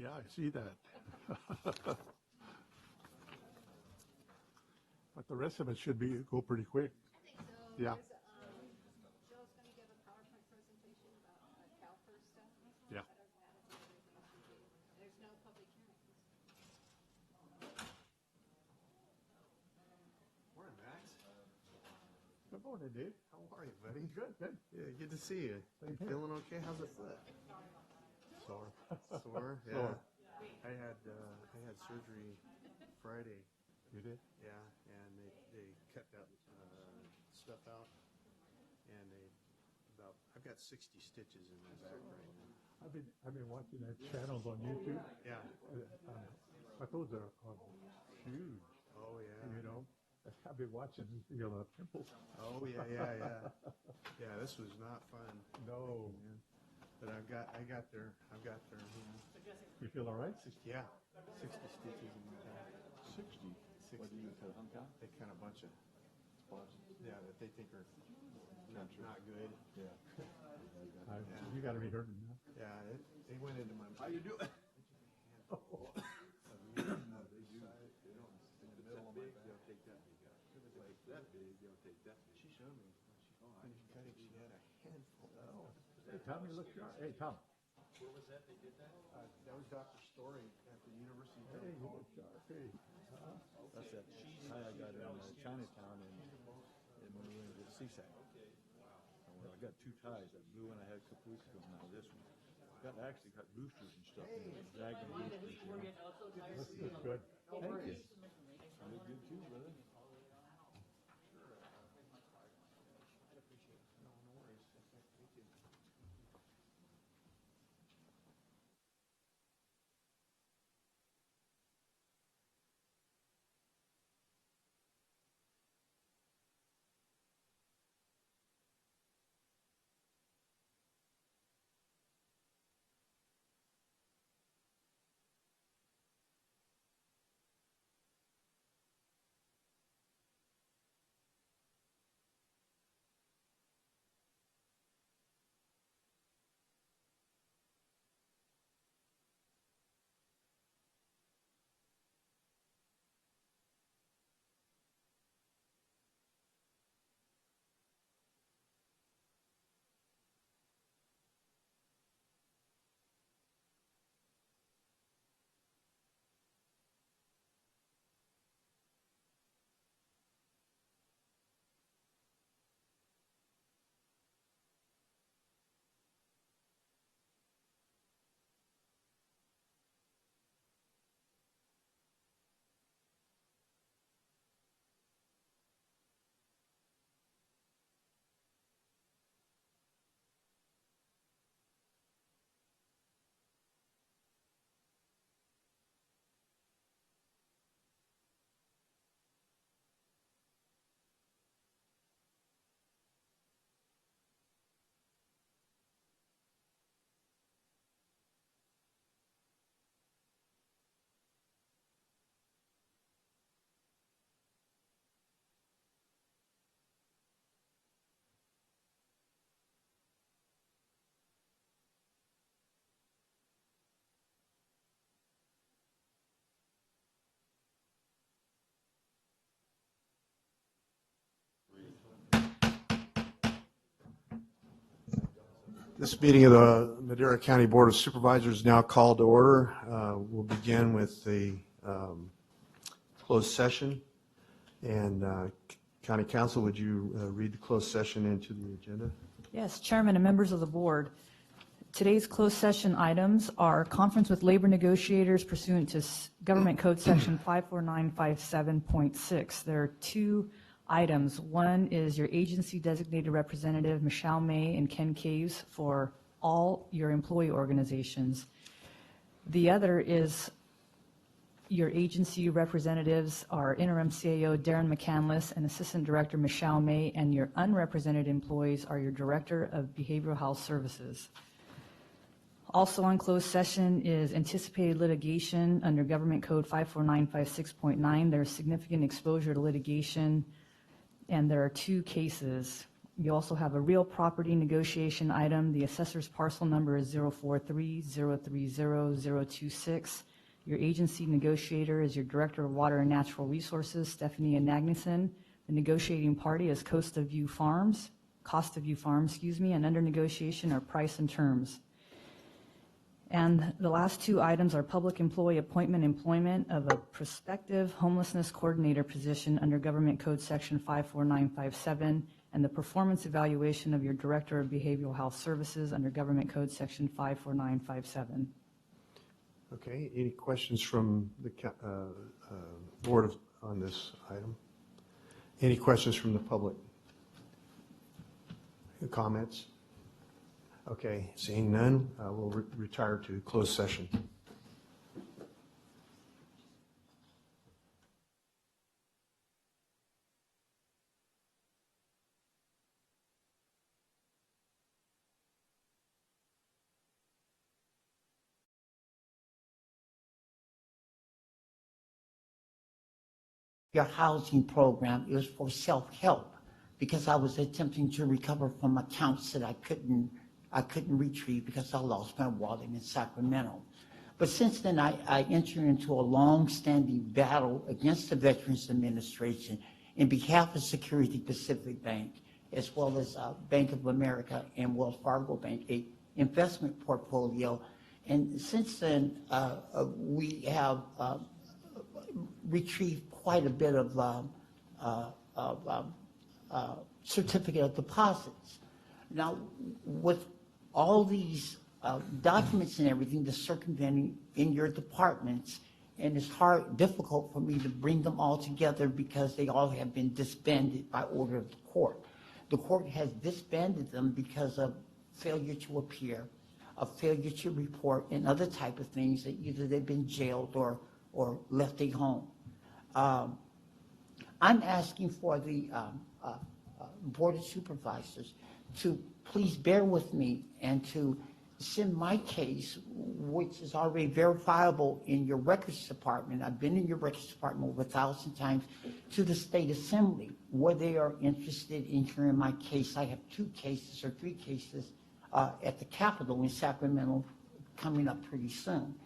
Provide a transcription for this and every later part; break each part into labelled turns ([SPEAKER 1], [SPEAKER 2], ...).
[SPEAKER 1] Yeah, I see that. But the rest of it should go pretty quick.
[SPEAKER 2] I think so.
[SPEAKER 1] Yeah.
[SPEAKER 2] Joe's going to give a PowerPoint presentation about CalPERS stuff.
[SPEAKER 1] Yeah.
[SPEAKER 2] Other than that, it's everything else we do. There's no public hearings.
[SPEAKER 3] Morning, Max.
[SPEAKER 1] Good morning, Dave.
[SPEAKER 3] How are you, buddy?
[SPEAKER 1] Good, good.
[SPEAKER 3] Yeah, good to see you.
[SPEAKER 1] Same
[SPEAKER 3] You
[SPEAKER 1] here.
[SPEAKER 3] feeling okay? How's the foot?
[SPEAKER 1] Sore.
[SPEAKER 3] Sore? Yeah.
[SPEAKER 1] Sore.
[SPEAKER 3] I had surgery Friday.
[SPEAKER 1] You did?
[SPEAKER 3] Yeah, and they cut that stuff out, and I've got 60 stitches in my back right now.
[SPEAKER 1] I've been watching that channels on YouTube.
[SPEAKER 3] Yeah.
[SPEAKER 1] But those are huge.
[SPEAKER 3] Oh yeah.
[SPEAKER 1] You know, I've been watching pimples.
[SPEAKER 3] Oh yeah. Yeah, this was not fun.
[SPEAKER 1] No.
[SPEAKER 3] Man. But I got there. Yeah.
[SPEAKER 1] You feel all right?
[SPEAKER 3] Yeah. 60 stitches in my back.
[SPEAKER 1] 60.
[SPEAKER 3] 60.
[SPEAKER 1] What do you cut?
[SPEAKER 3] They cut a bunch of spots. Yeah, that they think are not good.
[SPEAKER 1] Yeah. You got to be hurting now.
[SPEAKER 3] Yeah, they went into my.
[SPEAKER 4] How you doing?
[SPEAKER 3] She showed me when she finished cutting. She had a handful.
[SPEAKER 1] Hey, Tom, you look sharp. Hey, Tom.
[SPEAKER 4] Where was that? They did that?
[SPEAKER 3] That was Dr. Story at the University of
[SPEAKER 1] Hey, you
[SPEAKER 3] California.
[SPEAKER 1] look sharp. Hey.
[SPEAKER 4] That's that tie I got in Chinatown and when we went to the Seaside. I got two ties, that blue one I had a couple weeks ago, now this one. Actually got boosters and stuff. Dragging boosters.
[SPEAKER 1] That's good. Thank you.
[SPEAKER 4] You look good too, brother.
[SPEAKER 3] This meeting of the Madera County Board of Supervisors is now called to order. We'll begin with the closed session. And County Council, would you read the closed session into the agenda?
[SPEAKER 5] Yes, Chairman and members of the board. Today's closed session items are conference with labor negotiators pursuant to Government Code Section 54957.6. There are two items. One is your agency designated representative, Michelle May and Ken Caves, for all your employee organizations. The other is your agency representatives are interim CAO Darren McCandless and Assistant Director Michelle May, and your unrepresented employees are your Director of Behavioral Health Services. Also on closed session is anticipated litigation under Government Code 54956.9. There's significant exposure to litigation, and there are two cases. You also have a real property negotiation item. The assessor's parcel number is 043-030-026. Your agency negotiator is your Director of Water and Natural Resources, Stephanie Anagnuson. The negotiating party is Costa View Farms, and under negotiation are price and terms. And the last two items are public employee employment of a prospective homelessness coordinator position under Government Code Section 54957, and the performance evaluation of your Director of Behavioral Health Services under Government Code Section 54957.
[SPEAKER 3] Okay, any questions from the board on this item? Any questions from the public? Comments? Okay, seeing none, we'll retire to closed session.
[SPEAKER 6] Your housing program is for self-help because I was attempting to recover from accounts that I couldn't retrieve because I lost my wallet in Sacramento. But since then, I entered into a long-standing battle against the Veterans Administration in behalf of Security Pacific Bank, as well as Bank of America and Wells Fargo Bank, a investment portfolio. And since then, we have retrieved quite a bit of certificate of deposits. Now, with all these documents and everything, the circumventing in your departments, and it's difficult for me to bring them all together because they all have been disbanded by order of the court. The court has disbanded them because of failure to appear, a failure to report, and other type of things that either they've been jailed or left at home. I'm asking for the Board of Supervisors to please bear with me and to send my case, which is already verifiable in your records department. I've been in your records department over 1,000 times, to the State Assembly, where they are interested in hearing my case. I have 2 cases or 3 cases at the Capitol in Sacramento coming up pretty soon.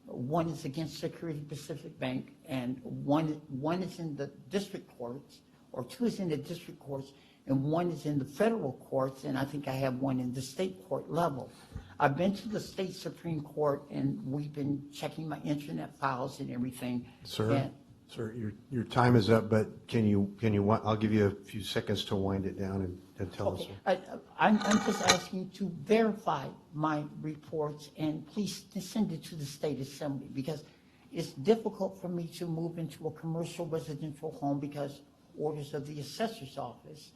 [SPEAKER 6] One is against Security Pacific Bank, and one is in the district courts, or 2 is in the district courts, and 1 is in the federal courts, and I think I have 1 in the state court level. I've been to the state Supreme Court, and we've been checking my internet files and everything.
[SPEAKER 3] Sir, your time is up, but I'll give you a few seconds to wind it down and tell us.
[SPEAKER 6] I'm just asking to verify my reports and please send it to the State Assembly, because it's difficult for me to move into a commercial residential home because orders of the assessor's office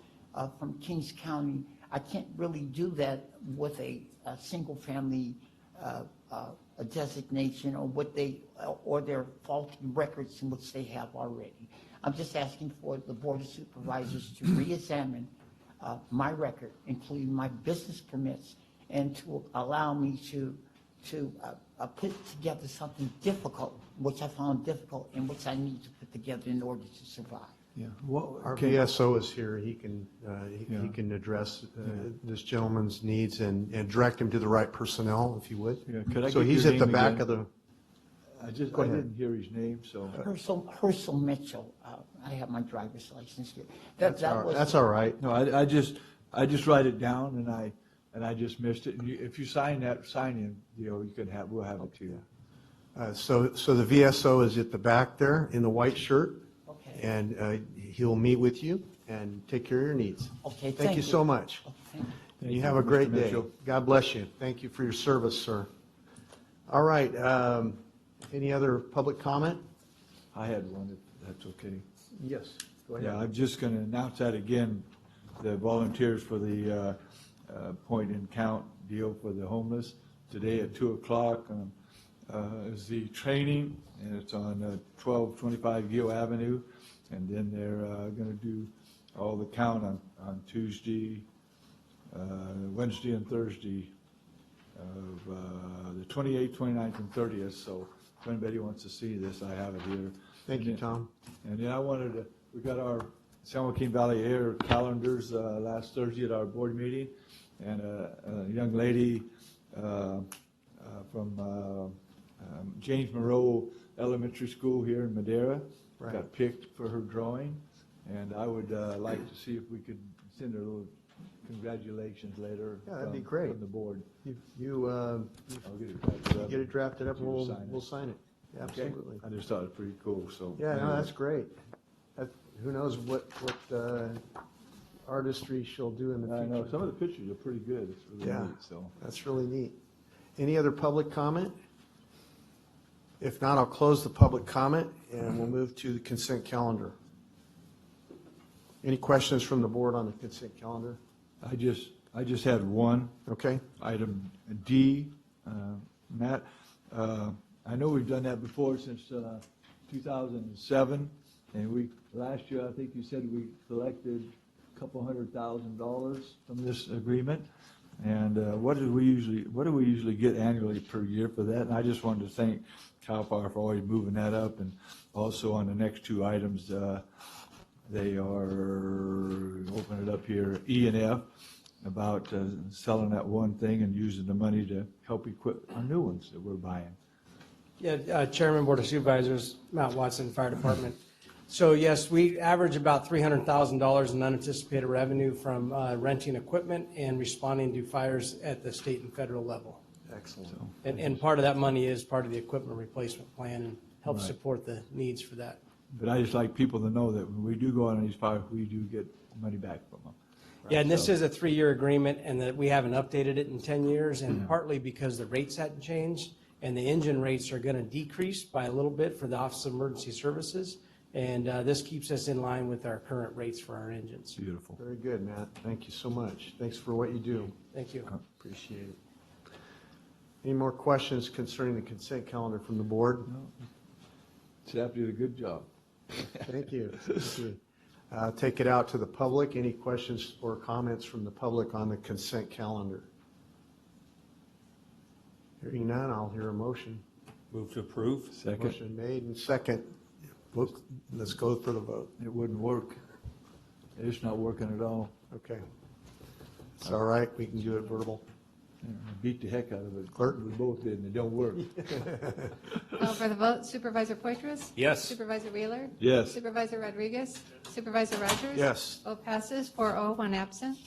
[SPEAKER 6] from Kings County. I can't really do that with a single family a designation or their faulty records in which they have already. I'm just asking for the Board of Supervisors to re-examine my record, including my business permits, and to allow me to put together something difficult, which I found difficult and which I need to put together in order to survive.
[SPEAKER 4] Yeah. Well,
[SPEAKER 3] Our VSO is here. He can address this gentleman's needs and direct him to the right personnel, if you would.
[SPEAKER 4] Yeah, could I
[SPEAKER 3] So
[SPEAKER 4] get
[SPEAKER 3] he's
[SPEAKER 4] your
[SPEAKER 3] at the
[SPEAKER 4] name
[SPEAKER 3] back
[SPEAKER 4] again?
[SPEAKER 3] of the.
[SPEAKER 4] I
[SPEAKER 3] Go ahead.
[SPEAKER 4] didn't hear his name, so.
[SPEAKER 6] Herschel Mitchell. I have my driver's license here.
[SPEAKER 3] That's all right.
[SPEAKER 4] No, I just write it down, and I just missed it. And if you sign in, you can we'll have it too.
[SPEAKER 3] So the VSO is at the back there in the white shirt.
[SPEAKER 6] Okay.
[SPEAKER 3] And he'll meet with you and take care of your needs.
[SPEAKER 6] Okay,
[SPEAKER 3] Thank you so much.
[SPEAKER 6] Okay, thank you.
[SPEAKER 4] Thank
[SPEAKER 3] You
[SPEAKER 4] you,
[SPEAKER 3] have a
[SPEAKER 4] Mr.
[SPEAKER 3] great day.
[SPEAKER 4] Mitchell.
[SPEAKER 3] God bless you. Thank you for your service, sir. All right. Any other public comment?
[SPEAKER 4] I had one, if that's okay.
[SPEAKER 3] Yes. Go
[SPEAKER 4] Yeah,
[SPEAKER 3] ahead.
[SPEAKER 4] I'm just going to announce that again, the volunteers for the point and count deal for the homeless. Today at 2 o'clock is the training, and it's on 1225 Gill Avenue. And then they're going to do all the count on Tuesday, Wednesday, and Thursday of the 28th, 29th, and 30th. So if anybody wants to see this, I have it here.
[SPEAKER 3] Thank you, Tom.
[SPEAKER 4] And then we got our San Joaquin Valley Air calendars last Thursday at our board meeting, and a young lady from James Monroe Elementary School here in Madera
[SPEAKER 3] Right.
[SPEAKER 4] got picked for her drawing, and I would like to see if we could send her a little congratulations later.
[SPEAKER 3] Yeah, that'd be
[SPEAKER 4] from-
[SPEAKER 3] great.
[SPEAKER 4] From the board.
[SPEAKER 3] You
[SPEAKER 4] I'll get it drafted up.
[SPEAKER 3] get it drafted up and
[SPEAKER 4] You sign it.
[SPEAKER 3] we'll sign it.
[SPEAKER 4] Okay?
[SPEAKER 3] Absolutely.
[SPEAKER 4] I just thought it was pretty cool, so.
[SPEAKER 3] Yeah, no,
[SPEAKER 4] anyway.
[SPEAKER 3] that's great. Who knows what artistry she'll do in the
[SPEAKER 4] I know,
[SPEAKER 3] future.
[SPEAKER 4] some of the pictures are pretty good, it's really
[SPEAKER 3] Yeah.
[SPEAKER 4] neat, so.
[SPEAKER 3] That's really neat. Any other public comment? If not, I'll close the public comment and we'll move to the consent calendar. Any questions from the board on the consent calendar?
[SPEAKER 4] I just had one,
[SPEAKER 3] Okay,
[SPEAKER 4] item D, Matt. I know we've done that before since 2007, and last year, I think you said we collected a couple $100,000 from this agreement. And what do we usually get annually per year for that? And I just wanted to thank Cal Power for always moving that up, and also on the next two items, they are, open it up here, E and F, about selling that one thing and using the money to help equip our new ones that we're buying.
[SPEAKER 7] Yeah, Chairman, Board of Supervisors, Mount Watson Fire Department. So yes, we average about $300,000 in unanticipated revenue from renting equipment and responding to fires at the state and federal level.
[SPEAKER 3] excellent.
[SPEAKER 7] And part of that money is part of the equipment replacement plan and helps
[SPEAKER 4] Right.
[SPEAKER 7] support the needs for that.
[SPEAKER 4] But I just like people to know that when we do go on these fires, we do get money back from them.
[SPEAKER 7] Yeah, and this
[SPEAKER 4] So-
[SPEAKER 7] is a 3-year agreement, and that we haven't updated it in 10 years, and partly because the rates hadn't changed, and the engine rates are going to decrease by a little bit for the Office of Emergency Services, and this keeps us in line with our current rates for our engines.
[SPEAKER 4] Beautiful.
[SPEAKER 3] Very good, Matt. Thank you so much. Thanks for what you do.
[SPEAKER 7] Thank you.
[SPEAKER 3] Appreciate it. Any more questions concerning the consent calendar from the board?
[SPEAKER 4] Staff did a good job.
[SPEAKER 3] Thank you. Thank you. Take it out to the public. Any questions or comments from the public on the consent calendar? Hearing none, I'll hear a motion.
[SPEAKER 8] Move to approve.
[SPEAKER 4] Second,
[SPEAKER 3] Motion made and second. Let's go for the vote.
[SPEAKER 4] it wouldn't work. It's not working at all.
[SPEAKER 3] Okay. It's all right. We can do it verbal.
[SPEAKER 4] Yeah, I beat the heck out of it.
[SPEAKER 3] Clerk?
[SPEAKER 4] We both did, and it don't work.
[SPEAKER 2] Call for the vote. Supervisor Poitras?
[SPEAKER 8] Yes.
[SPEAKER 2] Supervisor Wheeler?
[SPEAKER 4] Yes.
[SPEAKER 2] Supervisor Rodriguez? Supervisor Rogers?
[SPEAKER 3] Yes.
[SPEAKER 2] Vote passes 4-0, one absent.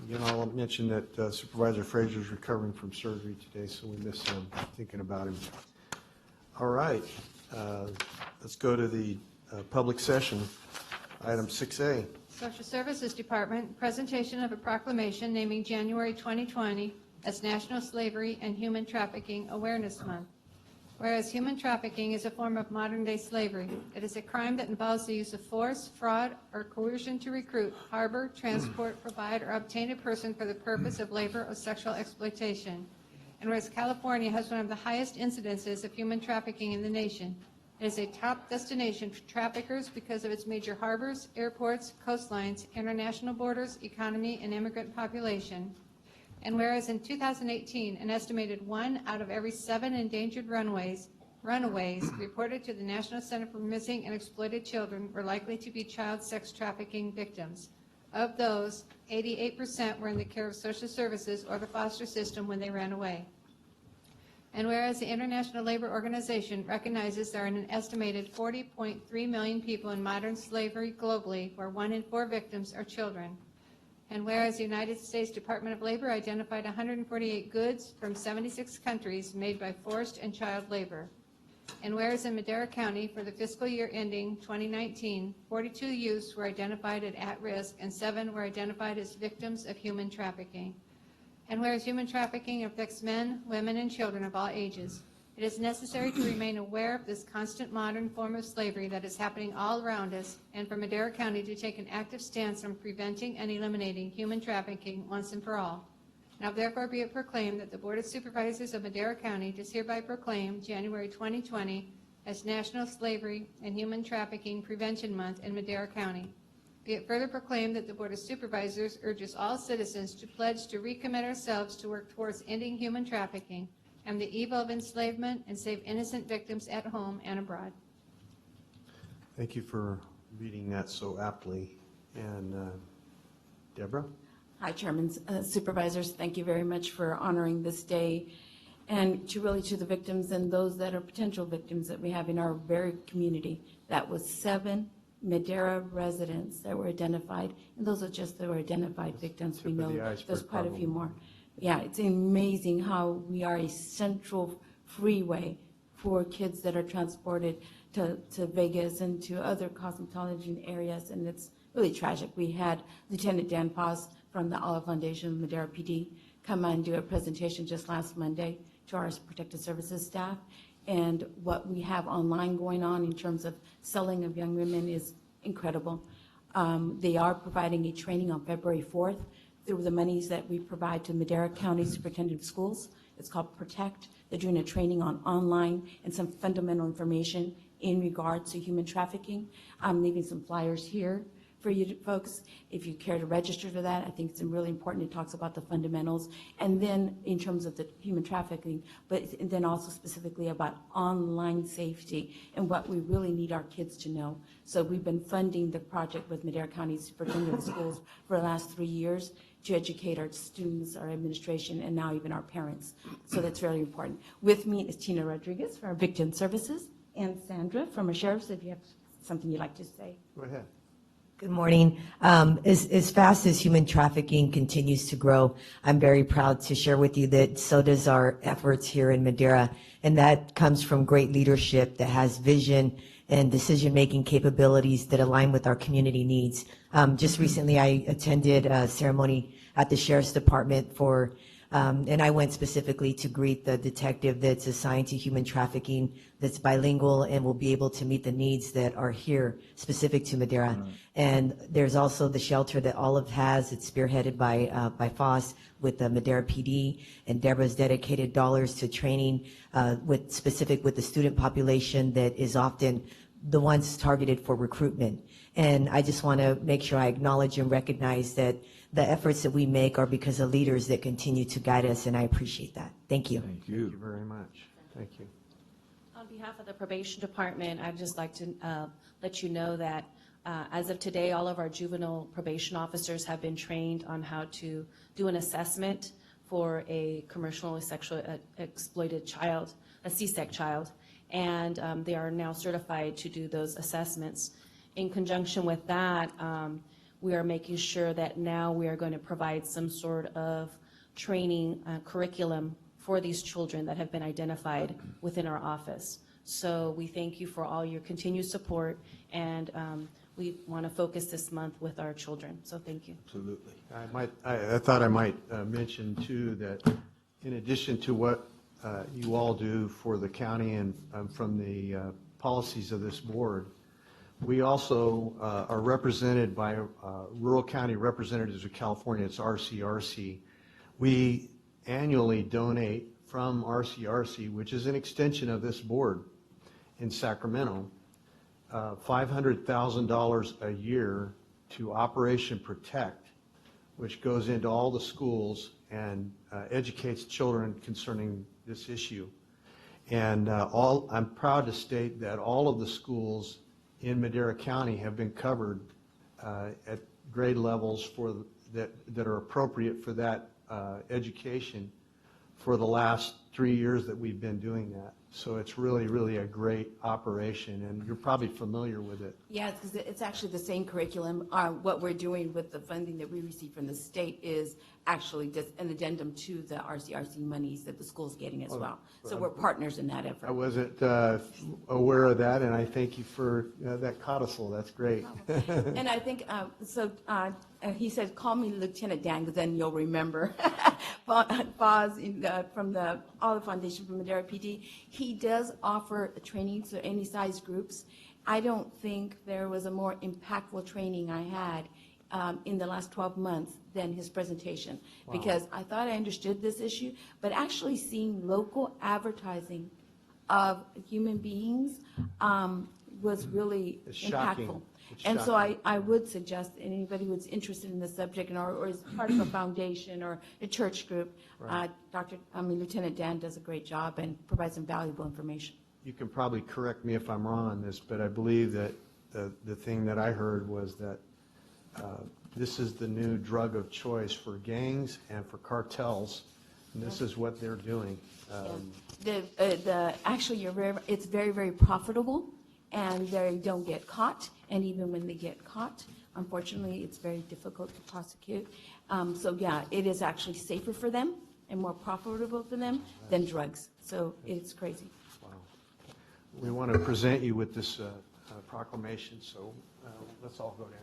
[SPEAKER 3] Again, I'll mention that Supervisor Frazier is recovering from surgery today, so we miss him, thinking about him. All right, let's go to the public session. Item 6A.
[SPEAKER 2] Social Services Department, presentation of a proclamation naming January 2020 as National Slavery and Human Trafficking Awareness Month. Whereas human trafficking is a form of modern-day slavery, it is a crime that involves the use of force, fraud, or coercion to recruit, harbor, transport, provide, or obtain a person for the purpose of labor or sexual exploitation. And whereas California has one of the highest incidences of human trafficking in the nation, it is a top destination for traffickers because of its major harbors, airports, coastlines, international borders, economy, and immigrant population. And whereas in 2018, an estimated 1 out of every 7 endangered runaways reported to the National Center for Missing and Exploited Children were likely to be child sex trafficking victims. Of those, 88% were in the care of social services or the foster system when they ran away. And whereas the International Labor Organization recognizes there are an estimated 40.3 million people in modern slavery globally, where 1 in 4 victims are children. And whereas the United States Department of Labor identified 148 goods from 76 countries made by forced and child labor. And whereas in Madera County, for the fiscal year ending 2019, 42 youths were identified at risk and 7 were identified as victims of human trafficking. And whereas human trafficking affects men, women, and children of all ages, it is necessary to remain aware of this constant modern form of slavery that is happening all around us, and for Madera County to take an active stance on preventing and eliminating human trafficking once and for all. Now therefore be it proclaimed that the Board of Supervisors of Madera County does hereby proclaim January 2020 as National Slavery and Human Trafficking Prevention Month in Madera County. Be it further proclaimed that the Board of Supervisors urges all citizens to pledge to recommit ourselves to work towards ending human trafficking and the evil of enslavement and save innocent victims at home and abroad.
[SPEAKER 3] Thank you for reading that so aptly. And Deborah?
[SPEAKER 8] Hi, Chairman, Supervisors. Thank you very much for honoring this day, and to the victims and those that are potential victims that we have in our very community. That was 7 Madera residents that were identified, and those are just the identified victims. We
[SPEAKER 3] Tip of
[SPEAKER 8] know
[SPEAKER 3] the iceberg,
[SPEAKER 8] there's quite a few
[SPEAKER 3] probably.
[SPEAKER 8] more. Yeah, it's amazing how we are a central freeway for kids that are transported to Vegas and to other cosmetology areas, and it's really tragic. We had Lieutenant Dan Paz from the Olive Foundation, Madera PD, come and do a presentation just last Monday to our protective services staff. And what we have online going on in terms of selling of young women is incredible. They are providing a training on February 4th through the monies that we provide to Madera County Superintendent of Schools. It's called Protect. They're doing a training on online and some fundamental information in regards to human trafficking. I'm leaving some flyers here for you folks, if you care to register for that. I think it's really important. It talks about the fundamentals, and then in terms of the human trafficking, but then also specifically about online safety and what we really need our kids to know. So we've been funding the project with Madera County Superintendent of Schools for the last 3 years to educate our students, our administration, and now even our parents. So that's really important. With me is Tina Rodriguez from our Victim Services and Sandra from our Sheriff's, if you have something you'd like to say.
[SPEAKER 3] Go ahead.
[SPEAKER 9] Good morning. As fast as human trafficking continues to grow, I'm very proud to share with you that so does our efforts here in Madera, and that comes from great leadership that has vision and decision-making capabilities that align with our community needs. Just recently, I attended a ceremony at the Sheriff's Department and I went specifically to greet the detective that's assigned to human trafficking, that's bilingual and will be able to meet the needs that are here specific to Madera. And there's also the shelter that Olive has. It's spearheaded by FOSS with the Madera PD, and Deborah's dedicated dollars to training with the student population that is often the ones targeted for recruitment. And I just want to make sure I acknowledge and recognize that the efforts that we make are because of leaders that continue to guide us, and I appreciate that. Thank you.
[SPEAKER 3] Thank you very much. Thank you.
[SPEAKER 10] On behalf of the probation department, I'd just like to let you know that as of today, all of our juvenile probation officers have been trained on how to do an assessment for a commercially sexually exploited child, a CSEC child, and they are now certified to do those assessments. In conjunction with that, we are making sure that now we are going to provide some sort of training curriculum for these children that have been identified within our office. So we thank you for all your continued support, and we want to focus this month with our children. So thank you.
[SPEAKER 3] Absolutely. I thought I might mention too that in addition to what you all do for the county and from the policies of this board, we also are represented by Rural County Representatives of California. It's RCRC. We annually donate from RCRC, which is an extension of this board in Sacramento, $500,000 a year to Operation Protect, which goes into all the schools and educates children concerning this issue. And I'm proud to state that all of the schools in Madera County have been covered at grade levels that are appropriate for that education for the last 3 years that we've been doing that. So it's really, really a great operation, and you're probably familiar with it.
[SPEAKER 8] Yeah, it's actually the same curriculum. What we're doing with the funding that we receive from the state is actually just an addendum to the RCRC monies that the school's getting as well. So we're partners in that
[SPEAKER 3] I
[SPEAKER 8] effort.
[SPEAKER 3] wasn't aware of that, and I thank you for that codicil. That's great.
[SPEAKER 8] And I think, he said, call me Lieutenant Dan, because then you'll remember. Boz from the Olive Foundation from Madera PD, he does offer trainings to any size groups. I don't think there was a more impactful training I had in the last 12 months than his presentation, because I thought I understood this issue, but actually seeing local advertising of human beings was really
[SPEAKER 3] It's shocking.
[SPEAKER 8] impactful.
[SPEAKER 3] It's
[SPEAKER 8] And so
[SPEAKER 3] shocking.
[SPEAKER 8] I would suggest anybody who's interested in the subject or is part of a foundation or a church group, Lieutenant Dan does a great job and provides some valuable information.
[SPEAKER 3] You can probably correct me if I'm wrong on this, but I believe that the thing that I heard was that this is the new drug of choice for gangs and for cartels, and this is what they're doing.
[SPEAKER 8] Actually, it's very, very profitable, and they don't get caught, and even when they get caught, unfortunately, it's very difficult to prosecute. So yeah, it is actually safer for them and more profitable for them than drugs. So it's crazy.
[SPEAKER 3] Wow. We want to present you with this proclamation, so let's all go down.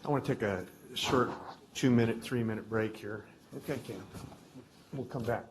[SPEAKER 3] I want to take a short 2-minute, 3-minute break here. Okay, Cam. We'll come back.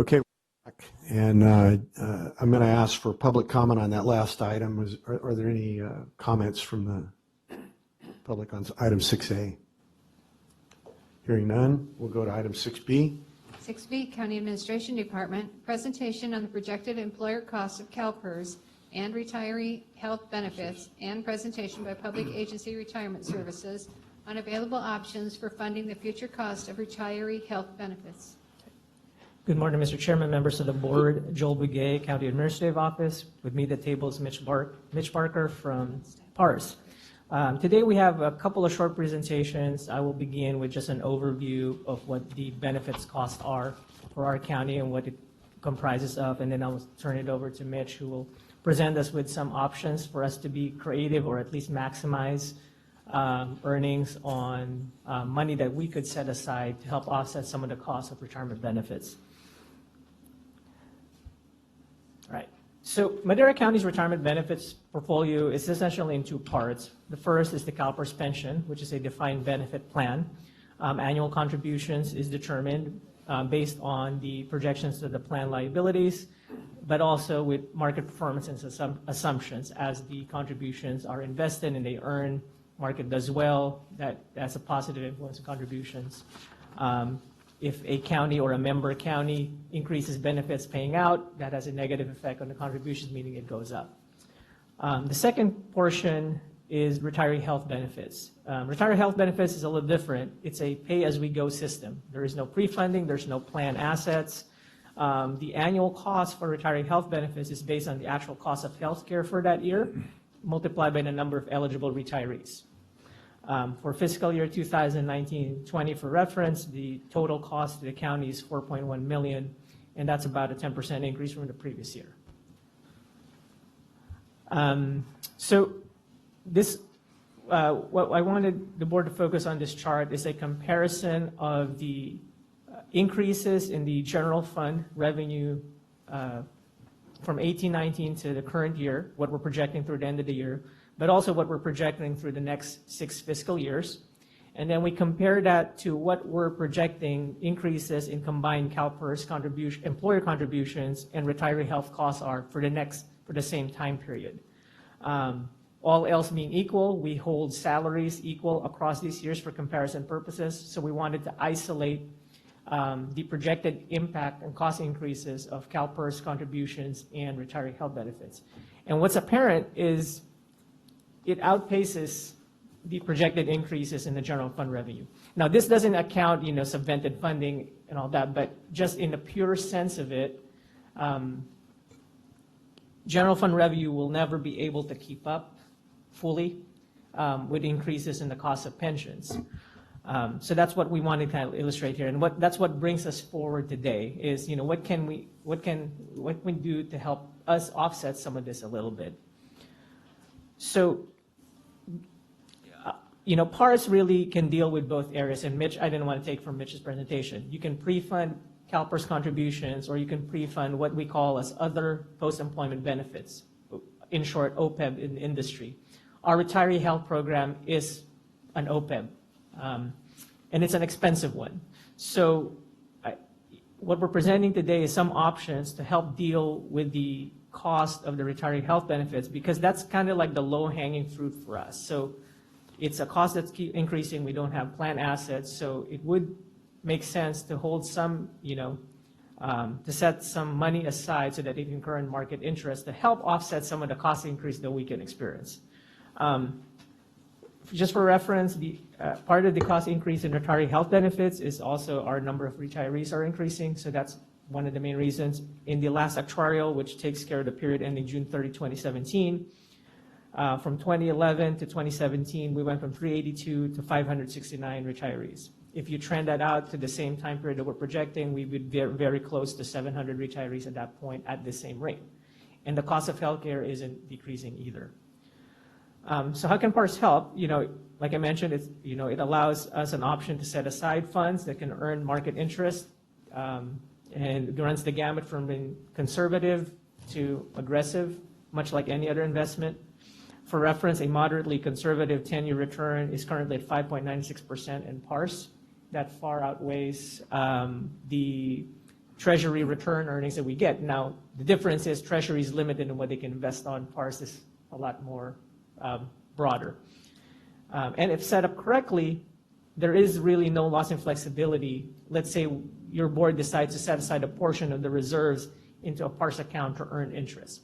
[SPEAKER 3] Okay, and I'm going to ask for public comment on that last item. Are there any comments from the public on item 6A? Hearing none, we'll go to item 6B.
[SPEAKER 2] 6B, County Administration Department, presentation on the projected employer costs of CalPERS and retiree health benefits, and presentation by Public Agency Retirement Services on available options for funding the future cost of retiree health benefits.
[SPEAKER 11] Good morning, Mr. Chairman, members of the board. Joel Bugay, County Administrative Office. With me at the table is Mitch Barker from PARS. Today we have a couple of short presentations. I will begin with just an overview of what the benefits costs are for our county and what it comprises of, and then I'll turn it over to Mitch, who will present us with some options for us to be creative or at least maximize earnings on money that we could set aside to help offset some of the costs of retirement benefits. All right. So Madera County's retirement benefits portfolio is essentially in two parts. The first is the CalPERS pension, which is a defined benefit plan. Annual contributions is determined based on the projections of the plan liabilities, but also with market performance and assumptions. As the contributions are invested and they earn, market does well, that's a positive influence on contributions. If a county or a member county increases benefits paying out, that has a negative effect on the contributions, meaning it goes up. The second portion is retiree health benefits. Retiree health benefits is a little different. It's a pay-as-we-go system. There is no pre-funding, there's no plan assets. The annual cost for retiree health benefits is based on the actual cost of health care for that year, multiplied by the number of eligible retirees. For fiscal year 2019-20, for reference, the total cost to the county is $4.1 million, and that's about a 10% increase from the previous year. So this, what I wanted the board to focus on this chart is a comparison of the increases in the general fund revenue from 18-19 to the current year, what we're projecting through the end of the year, but also what we're projecting through the next 6 fiscal years. And then we compare that to what we're projecting increases in combined CalPERS contribution, employer contributions, and retiree health costs are for the same time period. All else being equal, we hold salaries equal across these years for comparison purposes. So we wanted to isolate the projected impact and cost increases of CalPERS contributions and retiree health benefits. And what's apparent is it outpaces the projected increases in the general fund revenue. Now, this doesn't account, subvented funding and all that, but just in the pure sense of it, general fund revenue will never be able to keep up fully with increases in the cost of pensions. So that's what we want to kind of illustrate here, and that's what brings us forward today is, what can we do to help us offset some of this a little bit. So, PARS really can deal with both areas, and Mitch, I didn't want to take from Mitch's presentation. You can pre-fund CalPERS contributions, or you can pre-fund what we call as other post-employment benefits, in short, OPEB in the industry. Our retiree health program is an OPEB, and it's an expensive one. So what we're presenting today is some options to help deal with the cost of the retiree health benefits, because that's kind of like the low-hanging fruit for us. So it's a cost that's keep increasing. We don't have plan assets, so it would make sense to hold some, to set some money aside so that it can current market interest to help offset some of the cost increase that we can experience. Just for reference, the part of the cost increase in retiree health benefits is also our number of retirees are increasing, so that's one of the main reasons. In the last actuarial, which takes care of the period ending June 30, 2017, from 2011 to 2017, we went from 382 to 569 retirees. If you trend that out to the same time period that we're projecting, we would be very close to 700 retirees at that point at the same rate. And the cost of healthcare isn't decreasing either. So how can PARS help? Like I mentioned, it allows us an option to set aside funds that can earn market interest, and it runs the gamut from being conservative to aggressive, much like any other investment. For reference, a moderately conservative 10-year return is currently at 5.96% in PARS. That far outweighs the Treasury return earnings that we get. Now, the difference is Treasury is limited in what they can invest on. PARS is a lot more broader. And if set up correctly, there is really no loss in flexibility. Let's say your board decides to set aside a portion of the reserves into a PARS account to earn interest.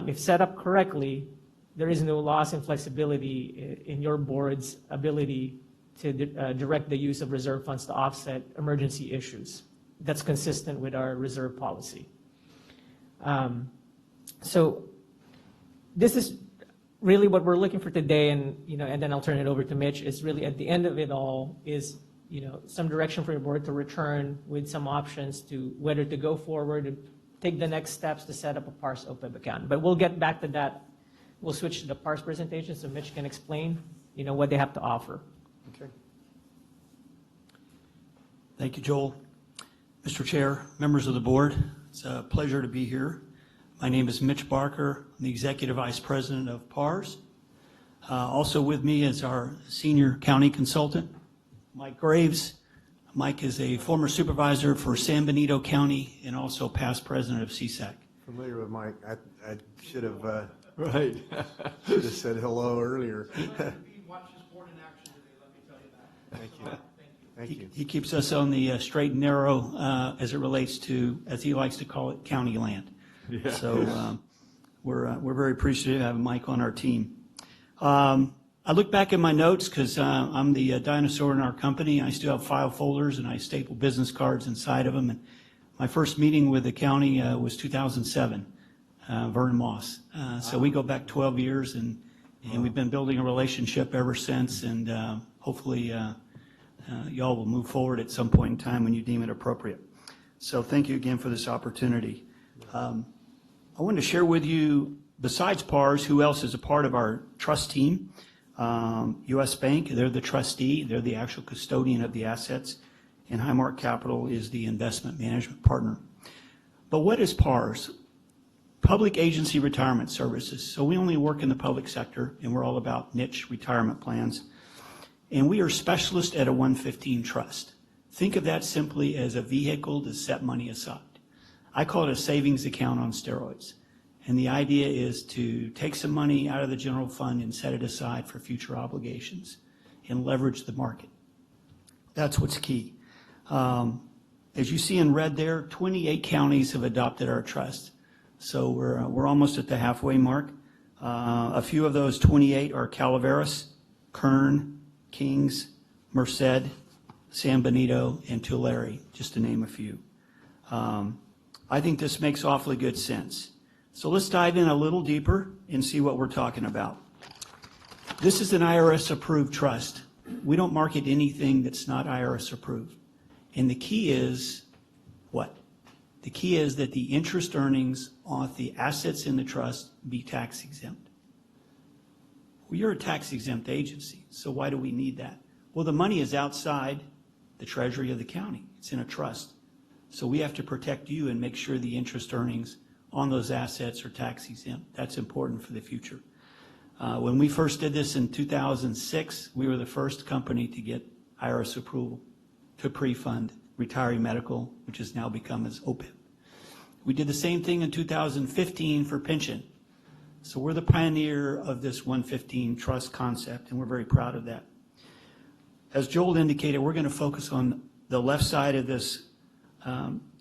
[SPEAKER 11] If set up correctly, there is no loss in flexibility in your board's ability to direct the use of reserve funds to offset emergency issues. That's consistent with our reserve policy. So this is really what we're looking for today, and and then I'll turn it over to Mitch. Is really at the end of it all is some direction for your board to return with some options to whether to go forward and take the next steps to set up a PARS OPEB account. But we'll get back to that. We'll switch to the PARS presentation so Mitch can explain what they have to offer.
[SPEAKER 3] Okay.
[SPEAKER 12] Thank you, Joel. Mr. Chair, members of the board, it's a pleasure to be here. My name is Mitch Barker. I'm the Executive Vice President of PARS. Also with me is our Senior County Consultant, Mike Graves. Mike is a former supervisor for San Benito County and also past president of CSAC.
[SPEAKER 3] Familiar with Mike. I should have
[SPEAKER 4] Right.
[SPEAKER 3] should have said hello earlier. Thank you. Thank you.
[SPEAKER 12] He keeps us on the straight and narrow as it relates to, as he likes to call it, county land.
[SPEAKER 4] Yeah.
[SPEAKER 12] So we're very appreciative of having Mike on our team. I look back at my notes because I'm the dinosaur in our company. I still have file folders and I staple business cards inside of them. And my first meeting with the county was 2007, Vernon Moss. So we go back 12 years and we've been building a relationship ever since. And hopefully y'all will move forward at some point in time when you deem it appropriate. So thank you again for this opportunity. I wanted to share with you, besides PARS, who else is a part of our trust team. U.S. Bank, they're the trustee, they're the actual custodian of the assets, and Highmark Capital is the investment management partner. But what is PARS? Public Agency Retirement Services. So we only work in the public sector, and we're all about niche retirement plans. And we are specialists at a 115 trust. Think of that simply as a vehicle to set money aside. I call it a savings account on steroids. And the idea is to take some money out of the general fund and set it aside for future obligations and leverage the market. That's what's key. As you see in red there, 28 counties have adopted our trust. So we're almost at the halfway mark. A few of those 28 are Calaveras, Kern, Kings, Merced, San Benito, and Tulare, just to name a few. I think this makes awfully good sense. So let's dive in a little deeper and see what we're talking about. This is an IRS-approved trust. We don't market anything that's not IRS-approved. And the key is what? The key is that the interest earnings on the assets in the trust be tax exempt. Well, you're a tax exempt agency, so why do we need that? Well, the money is outside the treasury of the county. It's in a trust. So we have to protect you and make sure the interest earnings on those assets are tax exempt. That's important for the future. When we first did this in 2006, we were the first company to get IRS approval to pre-fund retiree medical, which has now become as OPEB. We did the same thing in 2015 for pension. So we're the pioneer of this 115 trust concept, and we're very proud of that. As Joel indicated, we're going to focus on the left side of this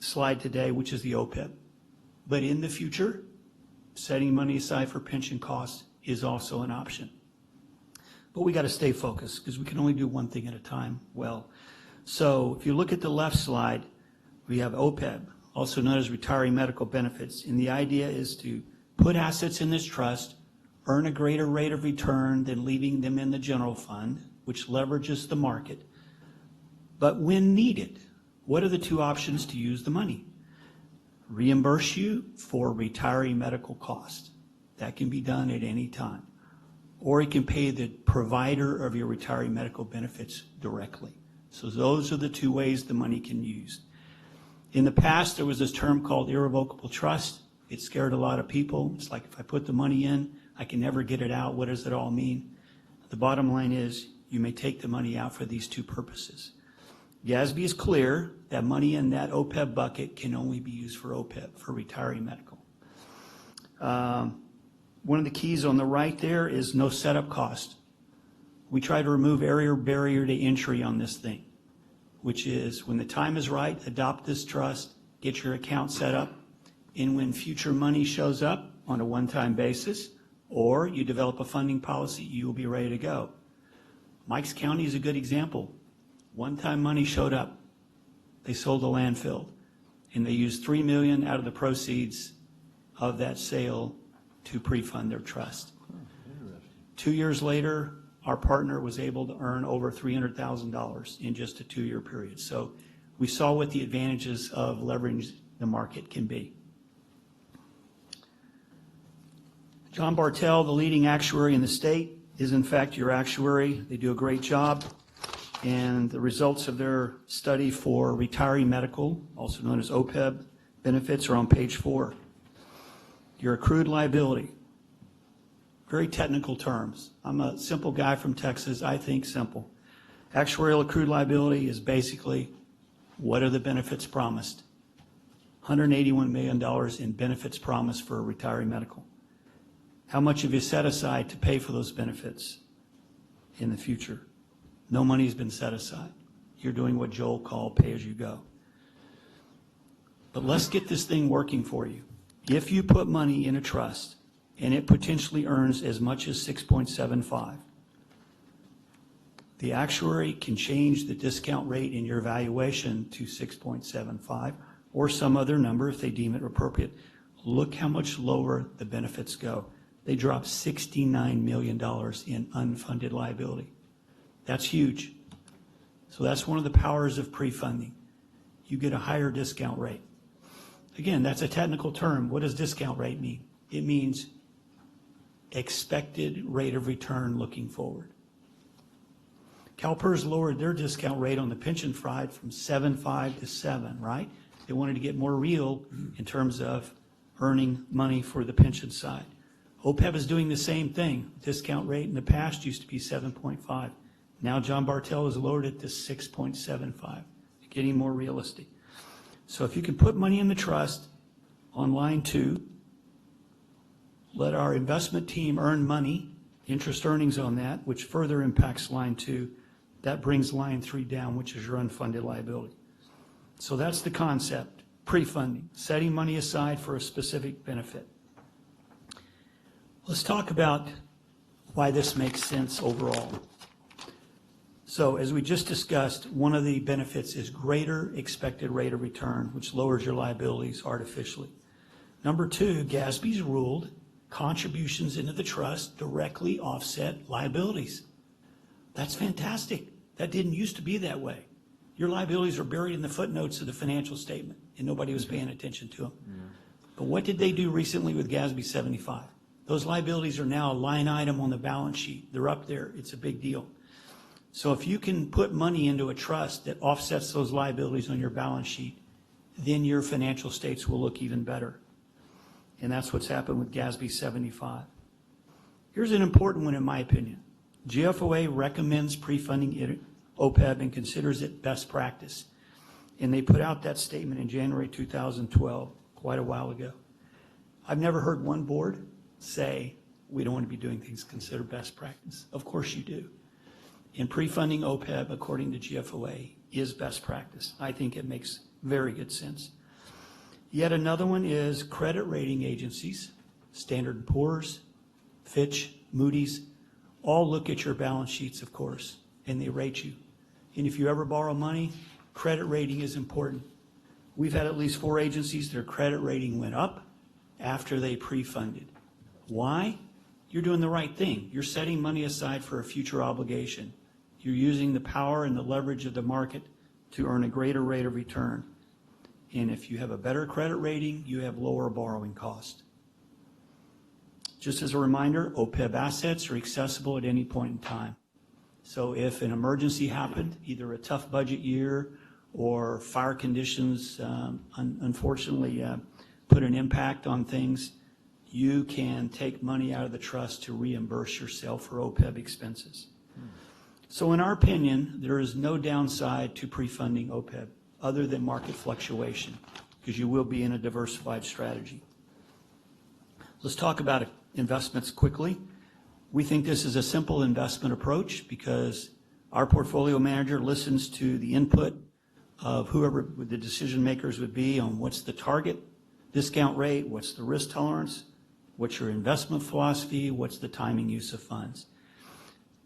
[SPEAKER 12] slide today, which is the OPEB. But in the future, setting money aside for pension costs is also an option. But we got to stay focused because we can only do one thing at a time well. So if you look at the left slide, we have OPEB, also known as retiree medical benefits. And the idea is to put assets in this trust, earn a greater rate of return than leaving them in the general fund, which leverages the market. But when needed, what are the two options to use the money? Reimburse you for retiree medical costs. That can be done at any time. Or it can pay the provider of your retiree medical benefits directly. So those are the two ways the money can be used. In the past, there was this term called irrevocable trust. It scared a lot of people. It's like, if I put the money in, I can never get it out. What does it all mean? The bottom line is you may take the money out for these two purposes. GASB is clear that money in that OPEB bucket can only be used for OPEB, for retiree medical. One of the keys on the right there is no setup cost. We try to remove barrier to entry on this thing, which is when the time is right, adopt this trust, get your account set up, and when future money shows up on a one-time basis, or you develop a funding policy, you will be ready to go. Mike's County is a good example. One-time money showed up. They sold the landfill, and they used $3 million out of the proceeds of that sale to pre-fund their trust. 2 years later, our partner was able to earn over $300,000 in just a 2-year period. So we saw what the advantages of leveraging the market can be. John Bartel, the leading actuary in the state, is in fact your actuary. They do a great job. And the results of their study for retiree medical, also known as OPEB benefits, are on page 4. Your accrued liability. Very technical terms. I'm a simple guy from Texas. I think simple. Actuarial accrued liability is basically what are the benefits promised? $181 million in benefits promised for a retiree medical. How much have you set aside to pay for those benefits in the future? No money's been set aside. You're doing what Joel called pay as you go. But let's get this thing working for you. If you put money in a trust and it potentially earns as much as 6.75, the actuary can change the discount rate in your valuation to 6.75 or some other number if they deem it appropriate. Look how much lower the benefits go. They drop $69 million in unfunded liability. That's huge. So that's one of the powers of pre-funding. You get a higher discount rate. Again, that's a technical term. What does discount rate mean? It means expected rate of return looking forward. CalPERS lowered their discount rate on the pension side from 7.5 to 7, right? They wanted to get more real in terms of earning money for the pension side. OPEB is doing the same thing. Discount rate in the past used to be 7.5. Now John Bartel has lowered it to 6.75, getting more realistic. So if you can put money in the trust on line 2, let our investment team earn money, interest earnings on that, which further impacts line 2, that brings line 3 down, which is your unfunded liability. So that's the concept, pre-funding, setting money aside for a specific benefit. Let's talk about why this makes sense overall. So as we just discussed, one of the benefits is greater expected rate of return, which lowers your liabilities artificially. Number 2, GASB's ruled contributions into the trust directly offset liabilities. That's fantastic. That didn't used to be that way. Your liabilities are buried in the footnotes of the financial statement, and nobody was paying attention to them. But what did they do recently with GASB 75? Those liabilities are now a line item on the balance sheet. They're up there. It's a big deal. So if you can put money into a trust that offsets those liabilities on your balance sheet, then your financial states will look even better. And that's what's happened with GASB 75. Here's an important one in my opinion. GFOA recommends pre-funding OPEB and considers it best practice. And they put out that statement in January 2012, quite a while ago. I've never heard one board say, we don't want to be doing things considered best practice. Of course you do. And pre-funding OPEB, according to GFOA, is best practice. I think it makes very good sense. Yet another one is credit rating agencies, Standard & Poor's, Fitch, Moody's, all look at your balance sheets, of course, and they rate you. And if you ever borrow money, credit rating is important. We've had at least 4 agencies, their credit rating went up after they pre-funded. Why? You're doing the right thing. You're setting money aside for a future obligation. You're using the power and the leverage of the market to earn a greater rate of return. And if you have a better credit rating, you have lower borrowing cost. Just as a reminder, OPEB assets are accessible at any point in time. So if an emergency happened, either a tough budget year or fire conditions unfortunately put an impact on things, you can take money out of the trust to reimburse yourself for OPEB expenses. So in our opinion, there is no downside to pre-funding OPEB other than market fluctuation, because you will be in a diversified strategy. Let's talk about investments quickly. We think this is a simple investment approach because our portfolio manager listens to the input of whoever the decision makers would be on what's the target discount rate, what's the risk tolerance, what's your investment philosophy, what's the timing use of funds.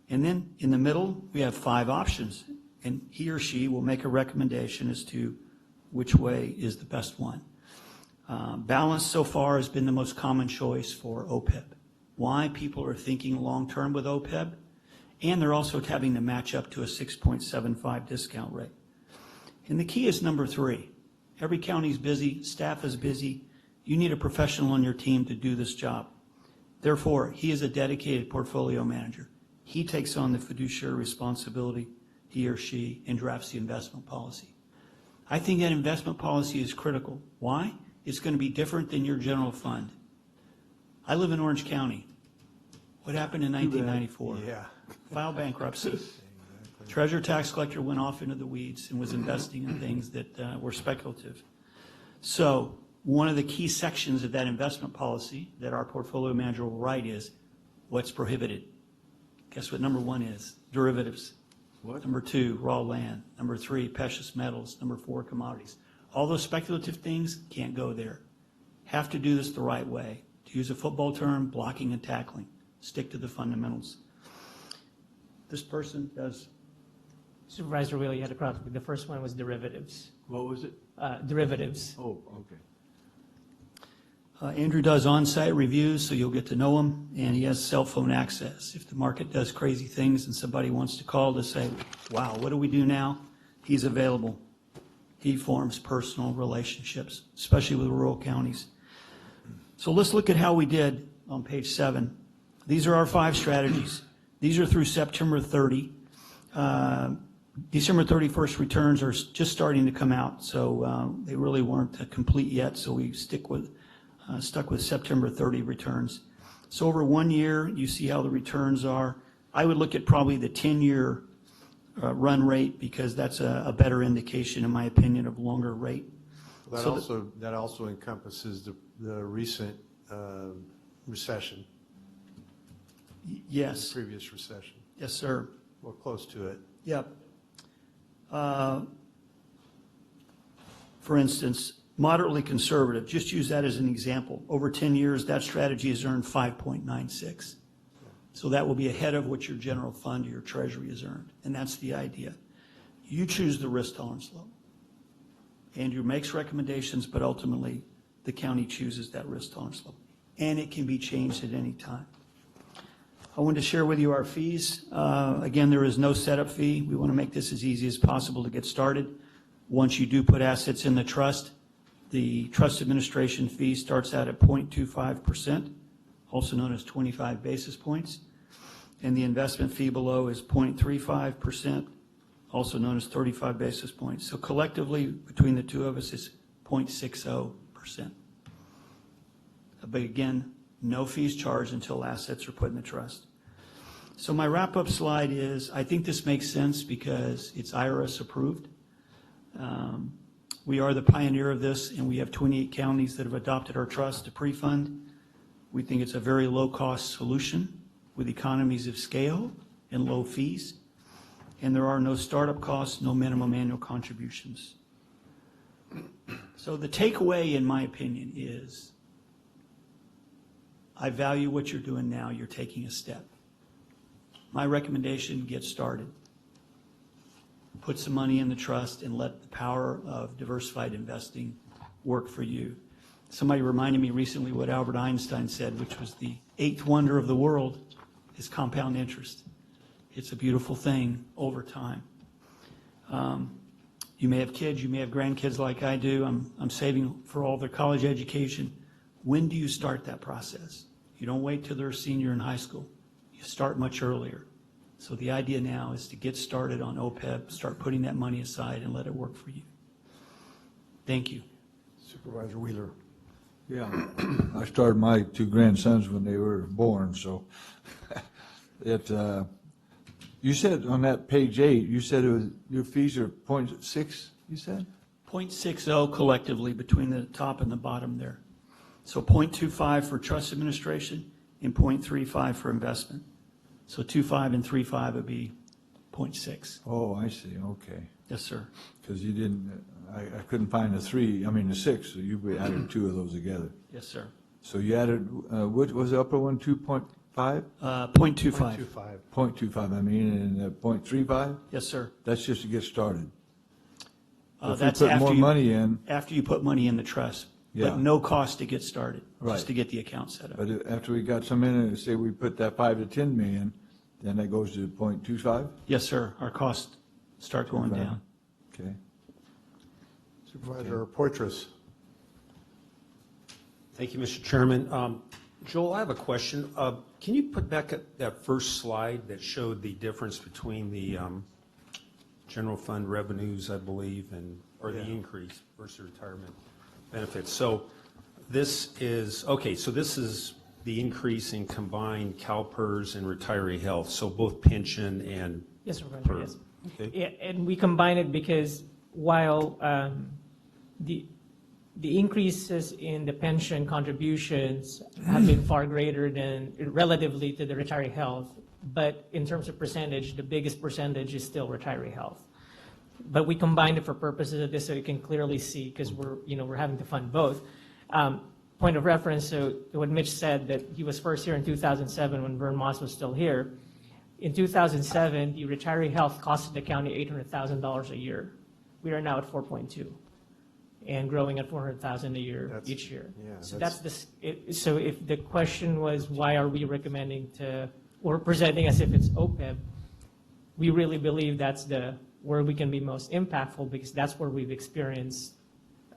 [SPEAKER 12] And then in the middle, we have 5 options, and he or she will make a recommendation as to which way is the best one. Balance so far has been the most common choice for OPEB. Why? People are thinking long-term with OPEB, and they're also having to match up to a 6.75 discount rate. And the key is number 3. Every county is busy, staff is busy. You need a professional on your team to do this job. Therefore, he is a dedicated portfolio manager. He takes on the fiduciary responsibility, he or she, and drafts the investment policy. I think that investment policy is critical. Why? It's going to be different than your general fund. I live in Orange County. What happened in 1994?
[SPEAKER 3] Yeah.
[SPEAKER 12] Filed bankruptcy. Treasurer tax collector went off into the weeds and was investing in things that were speculative. So one of the key sections of that investment policy that our portfolio manager will write is what's prohibited. Guess what number 1 is? Derivatives.
[SPEAKER 1] What?
[SPEAKER 12] Number 2, raw land. Number 3, precious metals. Number 4, commodities. All those speculative things can't go there. Have to do this the right way. To use a football term, blocking and tackling. Stick to the fundamentals. This person does.
[SPEAKER 11] Supervisor Wheeler, you had a cross. The first one was derivatives.
[SPEAKER 1] What was it?
[SPEAKER 11] Derivatives.
[SPEAKER 1] Oh, okay.
[SPEAKER 12] Andrew does on-site reviews, so you'll get to know him, and he has cell phone access. If the market does crazy things and somebody wants to call to say, wow, what do we do now? He's available. He forms personal relationships, especially with rural counties. So let's look at how we did on page 7. These are our 5 strategies. These are through September 30. December 31st returns are just starting to come out, so they really weren't complete yet, so we stuck with September 30 returns. So over 1 year, you see how the returns are. I would look at probably the 10-year run rate because that's a better indication, in my opinion, of longer rate.
[SPEAKER 3] That
[SPEAKER 12] So
[SPEAKER 3] also encompasses the recent recession,
[SPEAKER 12] Yes,
[SPEAKER 3] previous recession.
[SPEAKER 12] yes, sir.
[SPEAKER 3] We're close to it.
[SPEAKER 12] Yep. For instance, moderately conservative, just use that as an example. Over 10 years, that strategy has earned 5.96. So that will be ahead of what your general fund or your treasury has earned. And that's the idea. You choose the risk tolerance level. Andrew makes recommendations, but ultimately the county chooses that risk tolerance level. And it can be changed at any time. I wanted to share with you our fees. Again, there is no setup fee. We want to make this as easy as possible to get started. Once you do put assets in the trust, the trust administration fee starts out at 0.25%, also known as 25 basis points. And the investment fee below is 0.35%, also known as 35 basis points. So collectively, between the two of us, is 0.60%. But again, no fees charged until assets are put in the trust. So my wrap-up slide is, I think this makes sense because it's IRS approved. We are the pioneer of this, and we have 28 counties that have adopted our trust to pre-fund. We think it's a very low-cost solution with economies of scale and low fees. And there are no startup costs, no minimum annual contributions. So the takeaway, in my opinion, is I value what you're doing now. You're taking a step. My recommendation, get started. Put some money in the trust and let the power of diversified investing work for you. Somebody reminded me recently what Albert Einstein said, which was the 8th wonder of the world is compound interest. It's a beautiful thing over time. You may have kids, you may have grandkids like I do. I'm saving for all their college education. When do you start that process? You don't wait till they're a senior in high school. You start much earlier. So the idea now is to get started on OPEB, start putting that money aside and let it work for you. Thank you.
[SPEAKER 3] Supervisor Wheeler.
[SPEAKER 13] Yeah, I started my 2 grandsons when they were born, so You said on that page 8, you said it was, your fees are 0.6, you said?
[SPEAKER 12] 0.60 collectively between the top and the bottom there. So 0.25 for trust administration and 0.35 for investment. So 2.5 and 3.5 would be 0.6.
[SPEAKER 13] Oh, I see, okay.
[SPEAKER 12] Yes, sir.
[SPEAKER 13] Because you didn't, I couldn't find the 6, so you added 2 of those together.
[SPEAKER 12] Yes, sir.
[SPEAKER 13] So you added, what was the upper one, 2.5?
[SPEAKER 12] 0.25.
[SPEAKER 13] 0.25, I mean, and 0.35?
[SPEAKER 12] Yes, sir.
[SPEAKER 13] That's just to get started. If
[SPEAKER 12] That's
[SPEAKER 13] you put
[SPEAKER 12] after
[SPEAKER 13] more money in,
[SPEAKER 12] after you put money in the trust,
[SPEAKER 13] Yeah.
[SPEAKER 12] but no cost to get started,
[SPEAKER 13] Right.
[SPEAKER 12] just to get the account set up.
[SPEAKER 13] but after we got some in, and say we put that 5 to 10 million, then that goes to 0.25?
[SPEAKER 12] Yes, sir. Our costs start going down.
[SPEAKER 13] Okay.
[SPEAKER 3] Supervisor Poitras.
[SPEAKER 14] Thank you, Mr. Chairman. Joel, I have a question. Can you put back that first slide that showed the difference between the general fund revenues, I believe, or the increase versus retirement benefits? So this is, okay, so this is the increase in combined CalPERS and retiree health, so both pension and
[SPEAKER 11] Yes, Supervisor,
[SPEAKER 14] PERS.
[SPEAKER 11] yes.
[SPEAKER 14] Okay.
[SPEAKER 11] Yeah, and we combine it because while the increases in the pension contributions have been far greater than relatively to the retiree health, but in terms of percentage, the biggest percentage is still retiree health. But we combined it for purposes of this so you can clearly see, because we're having to fund both. Point of reference, so what Mitch said, that he was first here in 2007 when Vern Moss was still here. In 2007, the retiree health costed the county $800,000 a year. We are now at 4.2 and growing at 400,000 a year each year.
[SPEAKER 3] Yeah,
[SPEAKER 11] So so if the question was, why are we recommending or presenting as if it's OPEB, we really believe that's where we can be most impactful, because that's where we've experienced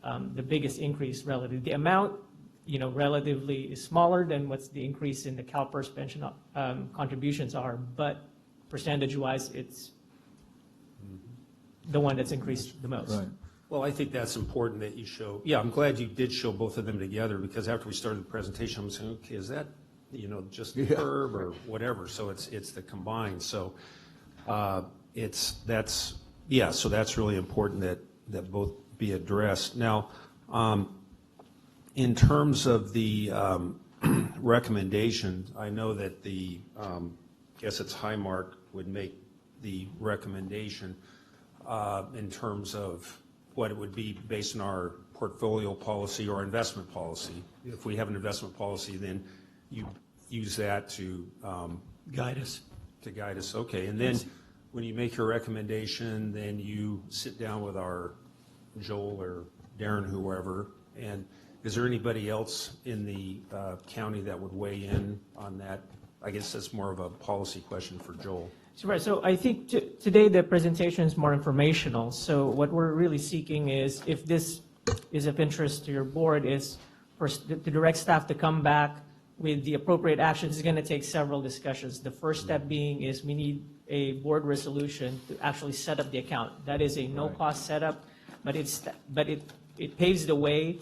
[SPEAKER 11] the biggest increase relative. The amount, relatively is smaller than what's the increase in the CalPERS pension contributions are, but percentage-wise, it's the one that's increased the most.
[SPEAKER 13] Right.
[SPEAKER 14] Well, I think that's important that you show, I'm glad you did show both of them together, because after we started the presentation, I'm saying, okay, is that, just the PERB or whatever? So it's the combined. So so that's really important that both be addressed. Now, in terms of the recommendation, I know that guess it's Highmark would make the recommendation in terms of what it would be based on our portfolio policy or investment policy. If we have an investment policy, then you use that to
[SPEAKER 12] Guide us.
[SPEAKER 14] Okay, and then when you make your recommendation, then you sit down with our Joel or Darren, whoever, and is there anybody else in the county that would weigh in on that? I guess that's more of a policy question for Joel.
[SPEAKER 11] So I think today the presentation is more informational. So what we're really seeking is, if this is of interest to your board, is to direct staff to come back with the appropriate actions. It's going to take several discussions. The first step being is we need a board resolution to actually set up the account. That is a no-cost setup, but it paves the way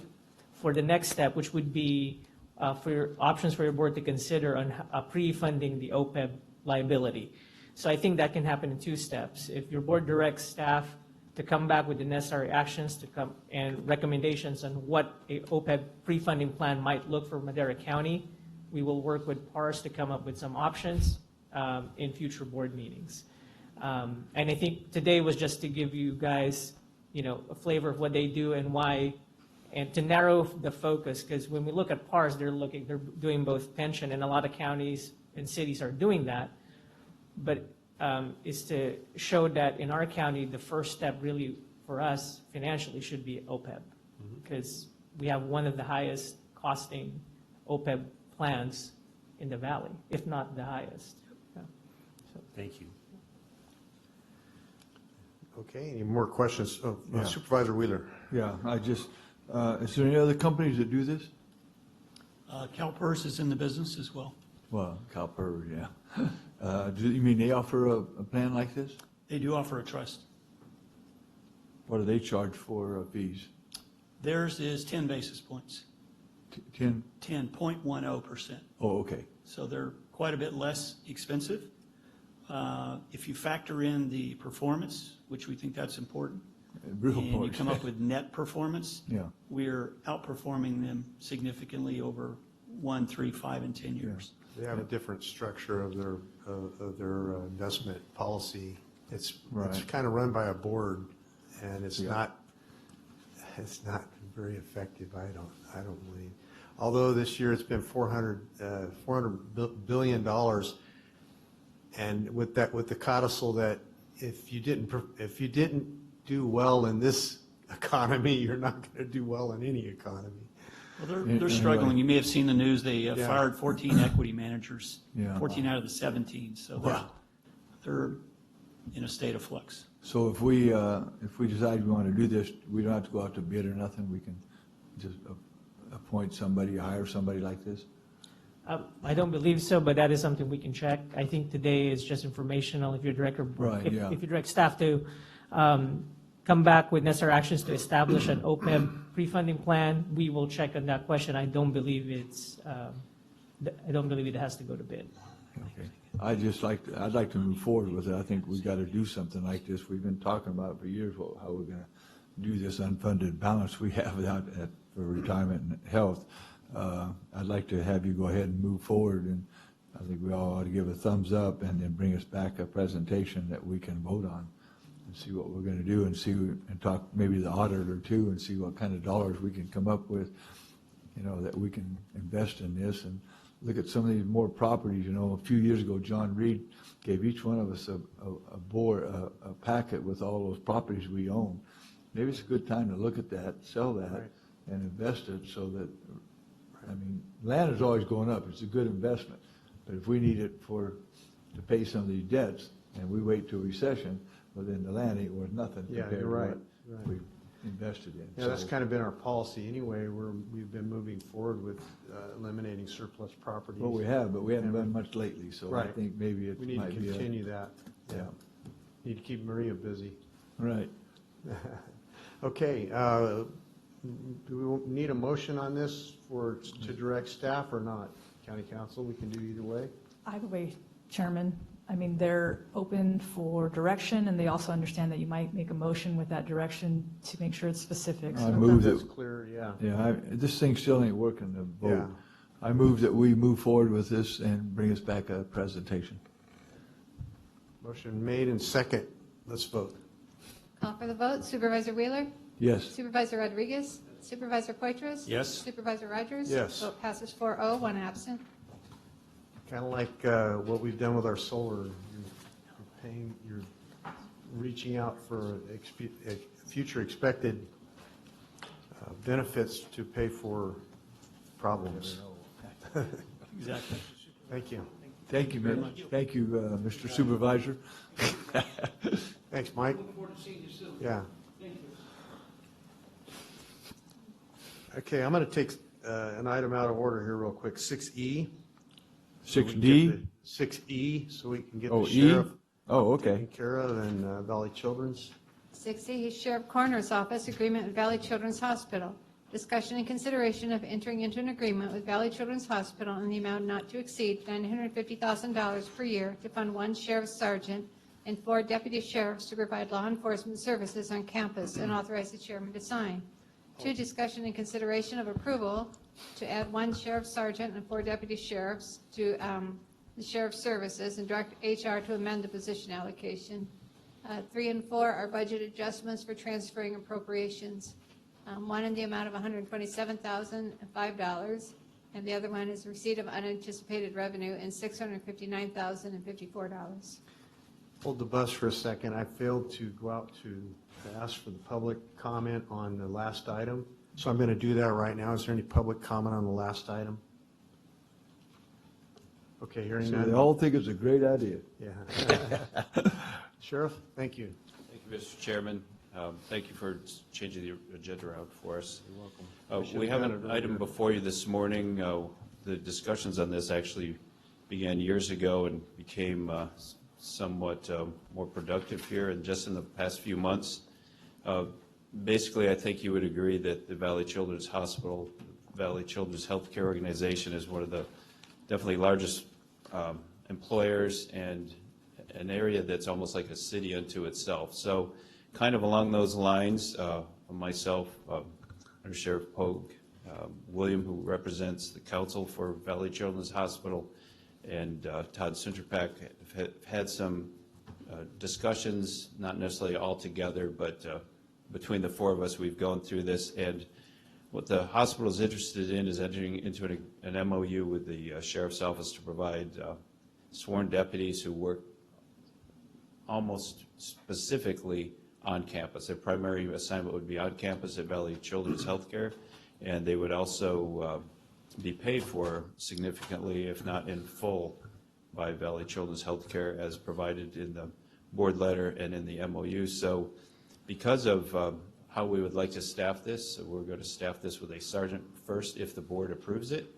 [SPEAKER 11] for the next step, which would be options for your board to consider on pre-funding the OPEB liability. So I think that can happen in 2 steps. If your board directs staff to come back with the necessary actions and recommendations on what a OPEB pre-funding plan might look for Madera County, we will work with PARS to come up with some options in future board meetings. And I think today was just to give you guys, a flavor of what they do and why, and to narrow the focus, because when we look at PARS, they're doing both pension, and a lot of counties and cities are doing that. But is to show that in our county, the first step really for us financially should be OPEB, because we have one of the highest costing OPEB plans in the valley, if not the highest. Yeah.
[SPEAKER 14] Thank you.
[SPEAKER 3] Okay, any more questions? Supervisor Wheeler.
[SPEAKER 13] Yeah, is there any other companies that do this?
[SPEAKER 12] CalPERS is in the business as well.
[SPEAKER 13] Well, CalPERS, yeah. Do you mean they offer a plan like this?
[SPEAKER 12] They do offer a trust.
[SPEAKER 13] What do they charge for fees?
[SPEAKER 12] Theirs is 10 basis points.
[SPEAKER 13] 10?
[SPEAKER 12] 10.10%.
[SPEAKER 13] Oh, okay.
[SPEAKER 12] So they're quite a bit less expensive. If you factor in the performance, which we think that's important,
[SPEAKER 13] Real
[SPEAKER 12] and you
[SPEAKER 13] important.
[SPEAKER 12] come up with net performance,
[SPEAKER 13] Yeah.
[SPEAKER 12] we're outperforming them significantly over 1, 3, 5, and 10 years.
[SPEAKER 3] They have a different structure of their investment policy. It's
[SPEAKER 13] Right.
[SPEAKER 3] kind of run by a board, and it's
[SPEAKER 13] Yeah.
[SPEAKER 3] not very effective, I don't believe. Although this year it's been $400 billion, and with the codicil that if you didn't do well in this economy, you're not going to do well in any economy.
[SPEAKER 12] Well, they're struggling. You may have seen the news, they
[SPEAKER 3] Yeah.
[SPEAKER 12] fired 14 equity managers,
[SPEAKER 13] Yeah.
[SPEAKER 12] 14 out of the 17, so they're in a state of flux.
[SPEAKER 13] So if we decide we want to do this, we don't have to go out to bid or nothing, we can just appoint somebody, hire somebody like this?
[SPEAKER 11] I don't believe so, but that is something we can check. I think today is just informational. If you direct,
[SPEAKER 13] Right, yeah.
[SPEAKER 11] if you direct staff to come back with necessary actions to establish an OPEB pre-funding plan, we will check on that question. I don't believe it has to go to bid.
[SPEAKER 13] Okay. I'd like to move forward with it. I think we've got to do something like this. We've been talking about for years how we're going to do this unfunded balance we have for retirement and health. I'd like to have you go ahead and move forward, and I think we all ought to give a thumbs up and then bring us back a presentation that we can vote on and see what we're going to do and talk maybe the auditor too and see what kind of dollars we can come up with, that we can invest in this and look at some of these more properties. A few years ago, John Reed gave each one of us a packet with all those properties we own. Maybe it's a good time to look at that, sell that,
[SPEAKER 3] Right.
[SPEAKER 13] and invest it so that, land is always going up. It's a good investment. But if we need it to pay some of these debts and we wait till recession, well, then the land ain't worth nothing
[SPEAKER 3] Yeah,
[SPEAKER 13] compared to
[SPEAKER 3] you're right.
[SPEAKER 13] what we invested in.
[SPEAKER 3] Yeah, that's
[SPEAKER 13] So-
[SPEAKER 3] kind of been our policy anyway, we've been moving forward with eliminating surplus properties.
[SPEAKER 13] Well, we have, but we haven't done much lately, so I
[SPEAKER 3] Right.
[SPEAKER 13] think maybe it
[SPEAKER 3] We need to
[SPEAKER 13] might be a.
[SPEAKER 3] continue that.
[SPEAKER 13] Yeah,
[SPEAKER 3] Need to keep Maria busy.
[SPEAKER 13] right.
[SPEAKER 3] Okay, do we need a motion on this to direct staff or not? County council, we can do either way.
[SPEAKER 5] Either way, Chairman, they're open for direction, and they also understand that you might make a motion with that direction to make sure it's specific.
[SPEAKER 13] I move
[SPEAKER 3] That's
[SPEAKER 13] that,
[SPEAKER 3] clear, yeah.
[SPEAKER 13] yeah, this thing still ain't working to vote.
[SPEAKER 3] Yeah.
[SPEAKER 13] I move that we move forward with this and bring us back a presentation.
[SPEAKER 3] Motion made and second. Let's vote.
[SPEAKER 2] Call for the vote. Supervisor Wheeler?
[SPEAKER 13] Yes.
[SPEAKER 2] Supervisor Rodriguez? Supervisor Poitras?
[SPEAKER 14] Yes.
[SPEAKER 2] Supervisor Rogers?
[SPEAKER 3] Yes.
[SPEAKER 2] Vote passes 4-0, one absent.
[SPEAKER 3] Kind of like what we've done with our solar. You're reaching out for future expected benefits to pay for problems.
[SPEAKER 12] Exactly.
[SPEAKER 3] Thank you.
[SPEAKER 13] Thank you very much. Thank you, Mr. Supervisor.
[SPEAKER 3] Thanks, Mike.
[SPEAKER 1] Looking forward to seeing you soon.
[SPEAKER 3] Yeah.
[SPEAKER 1] Thank you.
[SPEAKER 3] Okay, I'm going to take an item out of order here real quick. 6E.
[SPEAKER 13] 6D?
[SPEAKER 3] 6E, so we can get
[SPEAKER 13] Oh,
[SPEAKER 3] the
[SPEAKER 13] E?
[SPEAKER 3] sheriff
[SPEAKER 13] Oh, okay.
[SPEAKER 3] taken care of and Valley Children's.
[SPEAKER 2] 6E, Sheriff Coroner's Office Agreement with Valley Children's Hospital. Discussion and consideration of entering into an agreement with Valley Children's Hospital in the amount not to exceed $950,000 per year to fund one sheriff's sergeant and 4 deputy sheriffs to provide law enforcement services on campus and authorize the chairman to sign. 2, discussion and consideration of approval to add 1 sheriff's sergeant and 4 deputy sheriffs to the sheriff's services and direct HR to amend the position allocation. 3 and 4 are budget adjustments for transferring appropriations. One in the amount of $127,005, and the other one is receipt of unanticipated revenue in $659,054.
[SPEAKER 3] Hold the bus for a second. I failed to go out to ask for the public comment on the last item, so I'm going to do that right now. Is there any public comment on the last item? Okay, hearing
[SPEAKER 13] So
[SPEAKER 3] none.
[SPEAKER 13] they all think it's a great idea.
[SPEAKER 3] Yeah. Sheriff, thank you.
[SPEAKER 15] Thank you, Mr. Chairman. Thank you for changing the agenda around for us.
[SPEAKER 3] You're welcome.
[SPEAKER 15] We have an item before you this morning. The discussions on this actually began years ago and became somewhat more productive here and just in the past few months. Basically, I think you would agree that the Valley Children's Hospital, Valley Children's Healthcare Organization is one of the definitely largest employers and an area that's almost like a city unto itself. So kind of along those lines, myself, Under Sheriff Pogue, William, who represents the council for Valley Children's Hospital, and Todd Sinterpack have had some discussions, not necessarily all together, but between the four of us, we've gone through this. And what the hospital is interested in is entering into an MOU with the Sheriff's Office to provide sworn deputies who work almost specifically on campus. Their primary assignment would be on campus at Valley Children's Healthcare, and they would also be paid for significantly, if not in full, by Valley Children's Healthcare as provided in the board letter and in the MOU. So because of how we would like to staff this, we're going to staff this with a sergeant first if the board approves it.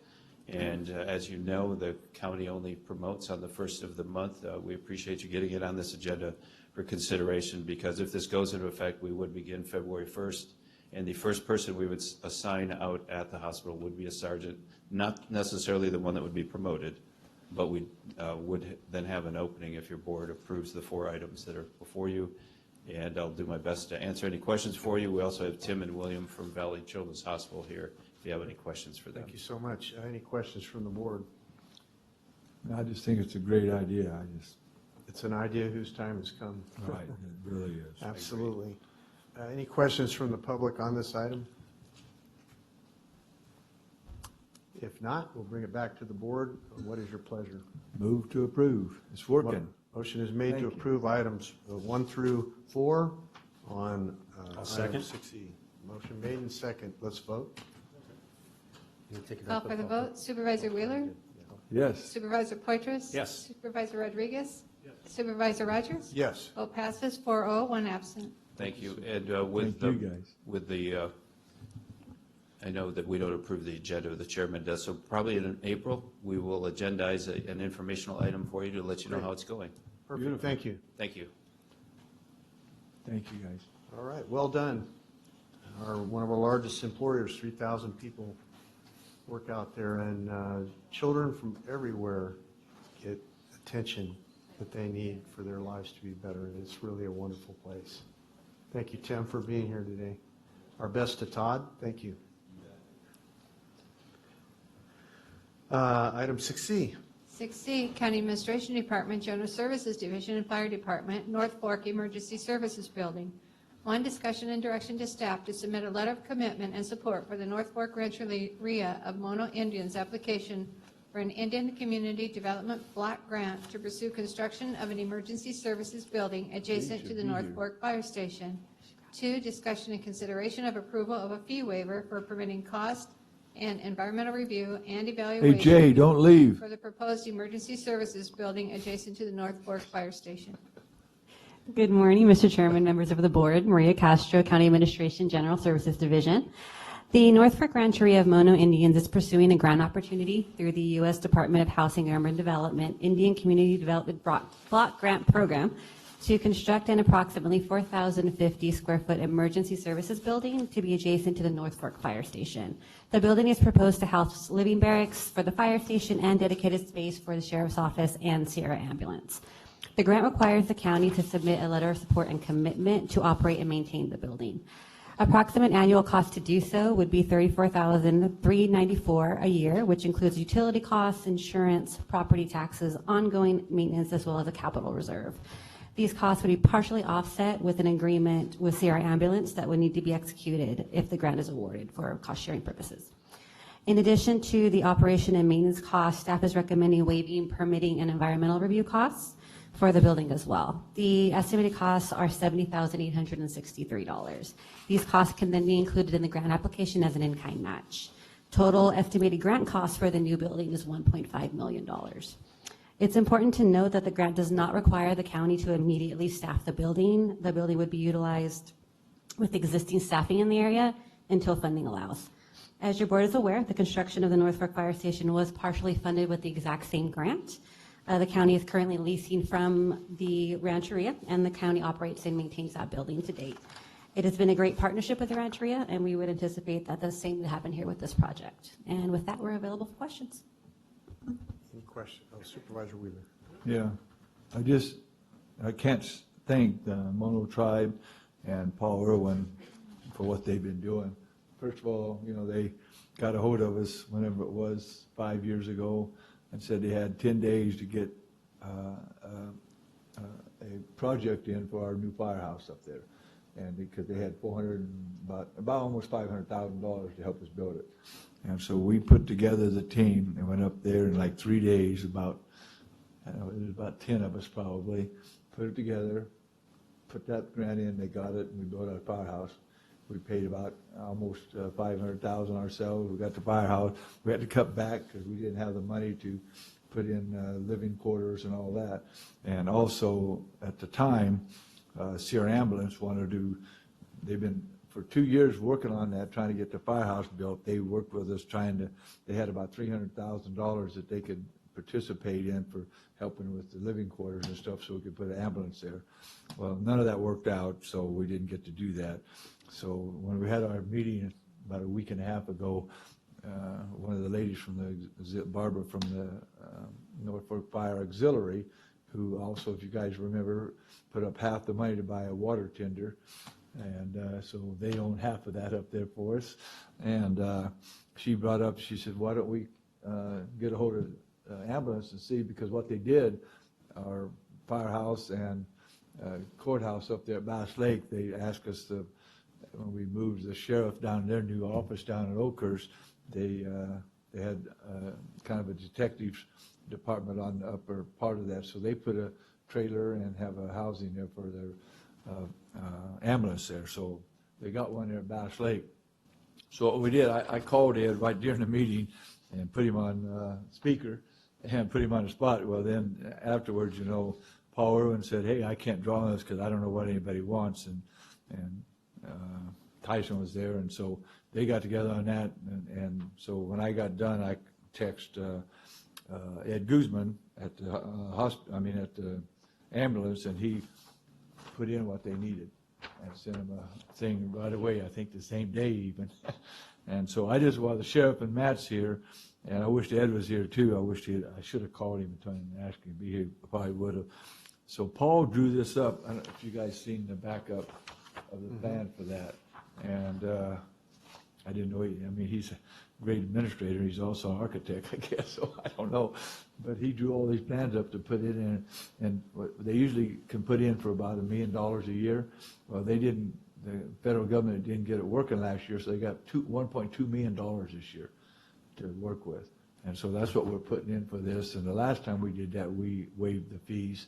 [SPEAKER 15] And as you know, the county only promotes on the first of the month. We appreciate you getting it on this agenda for consideration, because if this goes into effect, we would begin February 1st. And the first person we would assign out at the hospital would be a sergeant, not necessarily the one that would be promoted, but we would then have an opening if your board approves the 4 items that are before you. And I'll do my best to answer any questions for you. We also have Tim and William from Valley Children's Hospital here if you have any questions for them.
[SPEAKER 3] Thank you so much. Any questions from the board?
[SPEAKER 13] I just think it's a great idea.
[SPEAKER 3] It's an idea whose time has come.
[SPEAKER 13] Right, it really is.
[SPEAKER 3] Absolutely. Any questions from the public on this item? If not, we'll bring it back to the board. What is your pleasure?
[SPEAKER 13] Move to approve. It's working.
[SPEAKER 3] Motion is made to
[SPEAKER 13] Thank you.
[SPEAKER 3] approve items 1 through 4 on item
[SPEAKER 7] second.
[SPEAKER 3] 6E. Motion made and second. Let's vote.
[SPEAKER 2] Call for the vote. Supervisor Wheeler?
[SPEAKER 13] Yes.
[SPEAKER 2] Supervisor Poitras?
[SPEAKER 7] Yes.
[SPEAKER 2] Supervisor Rodriguez? Supervisor Rogers?
[SPEAKER 3] Yes.
[SPEAKER 2] Vote passes 4-0, 1 absent.
[SPEAKER 15] Thank you. And with
[SPEAKER 13] Thank you, guys.
[SPEAKER 15] with the, I know that we don't approve the agenda, the chairman does, so probably in April, we will agendize an informational item for you to let you know how it's going.
[SPEAKER 3] Perfect. Thank you.
[SPEAKER 15] Thank you.
[SPEAKER 13] Thank you, guys.
[SPEAKER 3] All right, well done. One of our largest employers, 3,000 people work out there, and children from everywhere get attention that they need for their lives to be better, and it's really a wonderful place. Thank you, Tim, for being here today. Our best to Todd. Thank you. Item 6C.
[SPEAKER 2] 6C, County Administration Department, General Services Division, and Fire Department, North Fork Emergency Services Building. 1, discussion and direction to staff to submit a letter of commitment and support for the North Fork Rancheria of Mono Indians application for an Indian Community Development Block Grant to pursue construction of an emergency services building adjacent to the North Fork Fire Station. 2, discussion and consideration of approval of a fee waiver for permitting cost and environmental review and evaluation.
[SPEAKER 13] Hey, Jay, don't leave.
[SPEAKER 2] For the proposed emergency services building adjacent to the North Fork Fire Station.
[SPEAKER 16] Good morning, Mr. Chairman, members of the board. Maria Castro, County Administration, General Services Division. The North Fork Rancheria of Mono Indians is pursuing a grant opportunity through the U.S. Department of Housing and Urban Development Indian Community Development Block Grant Program to construct an approximately 4,050 square foot emergency services building to be adjacent to the North Fork Fire Station. The building is proposed to house living barracks for the fire station and dedicated space for the Sheriff's Office and Sierra Ambulance. The grant requires the county to submit a letter of support and commitment to operate and maintain the building. Approximate annual cost to do so would be $34,394 a year, which includes utility costs, insurance, property taxes, ongoing maintenance, as well as a capital reserve. These costs would be partially offset with an agreement with Sierra Ambulance that would need to be executed if the grant is awarded for cost-sharing purposes. In addition to the operation and maintenance costs, staff is recommending waiving permitting and environmental review costs for the building as well. The estimated costs are $70,863. These costs can then be included in the grant application as an in-kind match. Total estimated grant cost for the new building is $1.5 million. It's important to note that the grant does not require the county to immediately staff the building. The building would be utilized with existing staffing in the area until funding allows. As your board is aware, the construction of the North Fork Fire Station was partially funded with the exact same grant. The county is currently leasing from the Rancheria, and the county operates and maintains that building to date. It has been a great partnership with the Rancheria, and we would anticipate that the same would happen here with this project. And with that, we're available for questions.
[SPEAKER 3] Any questions? Oh, Supervisor Wheeler.
[SPEAKER 13] Yeah, I can't thank the Mono Tribe and Paul Irwin for what they've been doing. First of all, you know, they got a hold of us whenever it was 5 years ago and said they had 10 days to get a project in for our new firehouse up there. And because they had about almost $500,000 to help us build it. And so we put together the team and went up there in like 3 days, about, I don't know, it was about 10 of us probably, put it together, put that grant in, they got it, and we built our firehouse. We paid about almost $500,000 ourselves. We got the firehouse. We had to cut back because we didn't have the money to put in living quarters and all that. And also, at the time, Sierra Ambulance wanted to, they've been for 2 years working on that, trying to get the firehouse built. They worked with us they had about $300,000 that they could participate in for helping with the living quarters and stuff so we could put an ambulance there. Well, none of that worked out, so we didn't get to do that. So when we had our meeting about a week and a half ago, one of the ladies from Barbara from the Norfolk Fire Auxiliary, who also, if you guys remember, put up half the money to buy a water tender. And so they own half of that up there for us. And she brought up, she said, why don't we get a hold of ambulance and see, because what they did, our firehouse and courthouse up there at Bass Lake, they asked us to, when we moved the sheriff down in their new office down in Oakhurst, they had kind of a detectives department on the upper part of that. So they put a trailer and have a housing there for their ambulance there. So they got one there at Bass Lake. So what we did, I called Ed right during the meeting and put him on speaker and put him on the spot. Well, then afterwards, you know, Paul Irwin said, hey, I can't draw on this because I don't know what anybody wants. And Tyson was there. And so they got together on that. And so when I got done, I texted Ed Guzman at the at the ambulance, and he put in what they needed and sent them a thing right away, I think the same day even. And so while the sheriff and Matt's here, and I wish Ed was here too, I should have called him and told him to ask him to be here, probably would have. So Paul drew this up. I don't know if you guys seen the backup of the plan for that. And I didn't know, he's a great administrator. He's also an architect, I guess, so I don't know. But he drew all these plans up to put it in, and they usually can put in for about $1 million a year. Well, they didn't, the federal government didn't get it working last year, so they got $1.2 million this year to work with. And so that's what we're putting in for this. And the last time we did that, we waived the fees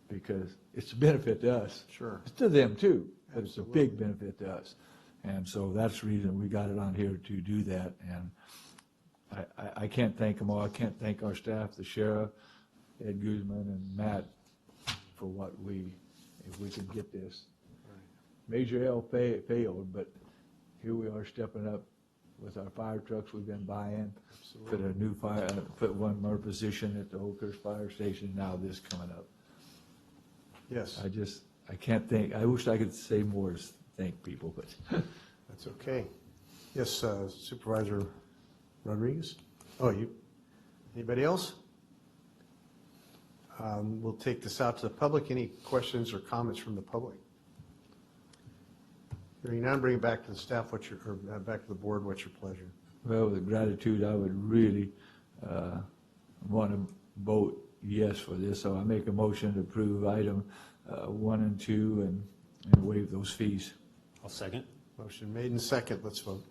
[SPEAKER 13] because it's a benefit to us.
[SPEAKER 3] Sure.
[SPEAKER 13] It's to them too, but it's a big benefit to us. And so that's the reason we got it on here to do that. And I can't thank them all. I can't thank our staff, the sheriff, Ed Guzman, and Matt for if we can get this. Major L failed, but here we are stepping up with our fire trucks we've been buying. Absolutely. Put one more position at the Oakhurst Fire Station, now this coming up.
[SPEAKER 3] Yes.
[SPEAKER 13] I can't think, I wish I could say more to thank people, but.
[SPEAKER 3] That's okay. Yes, Supervisor Rodriguez? Oh, anybody else? We'll take this out to the public. Any questions or comments from the public? Hearing none, bring it back to the staff, back to the board, what's your pleasure?
[SPEAKER 13] Well, with gratitude, I would really want to vote yes for this, so I make a motion to approve item 1 and 2 and waive those fees.
[SPEAKER 14] I'll second.
[SPEAKER 3] Motion made and second. Let's vote.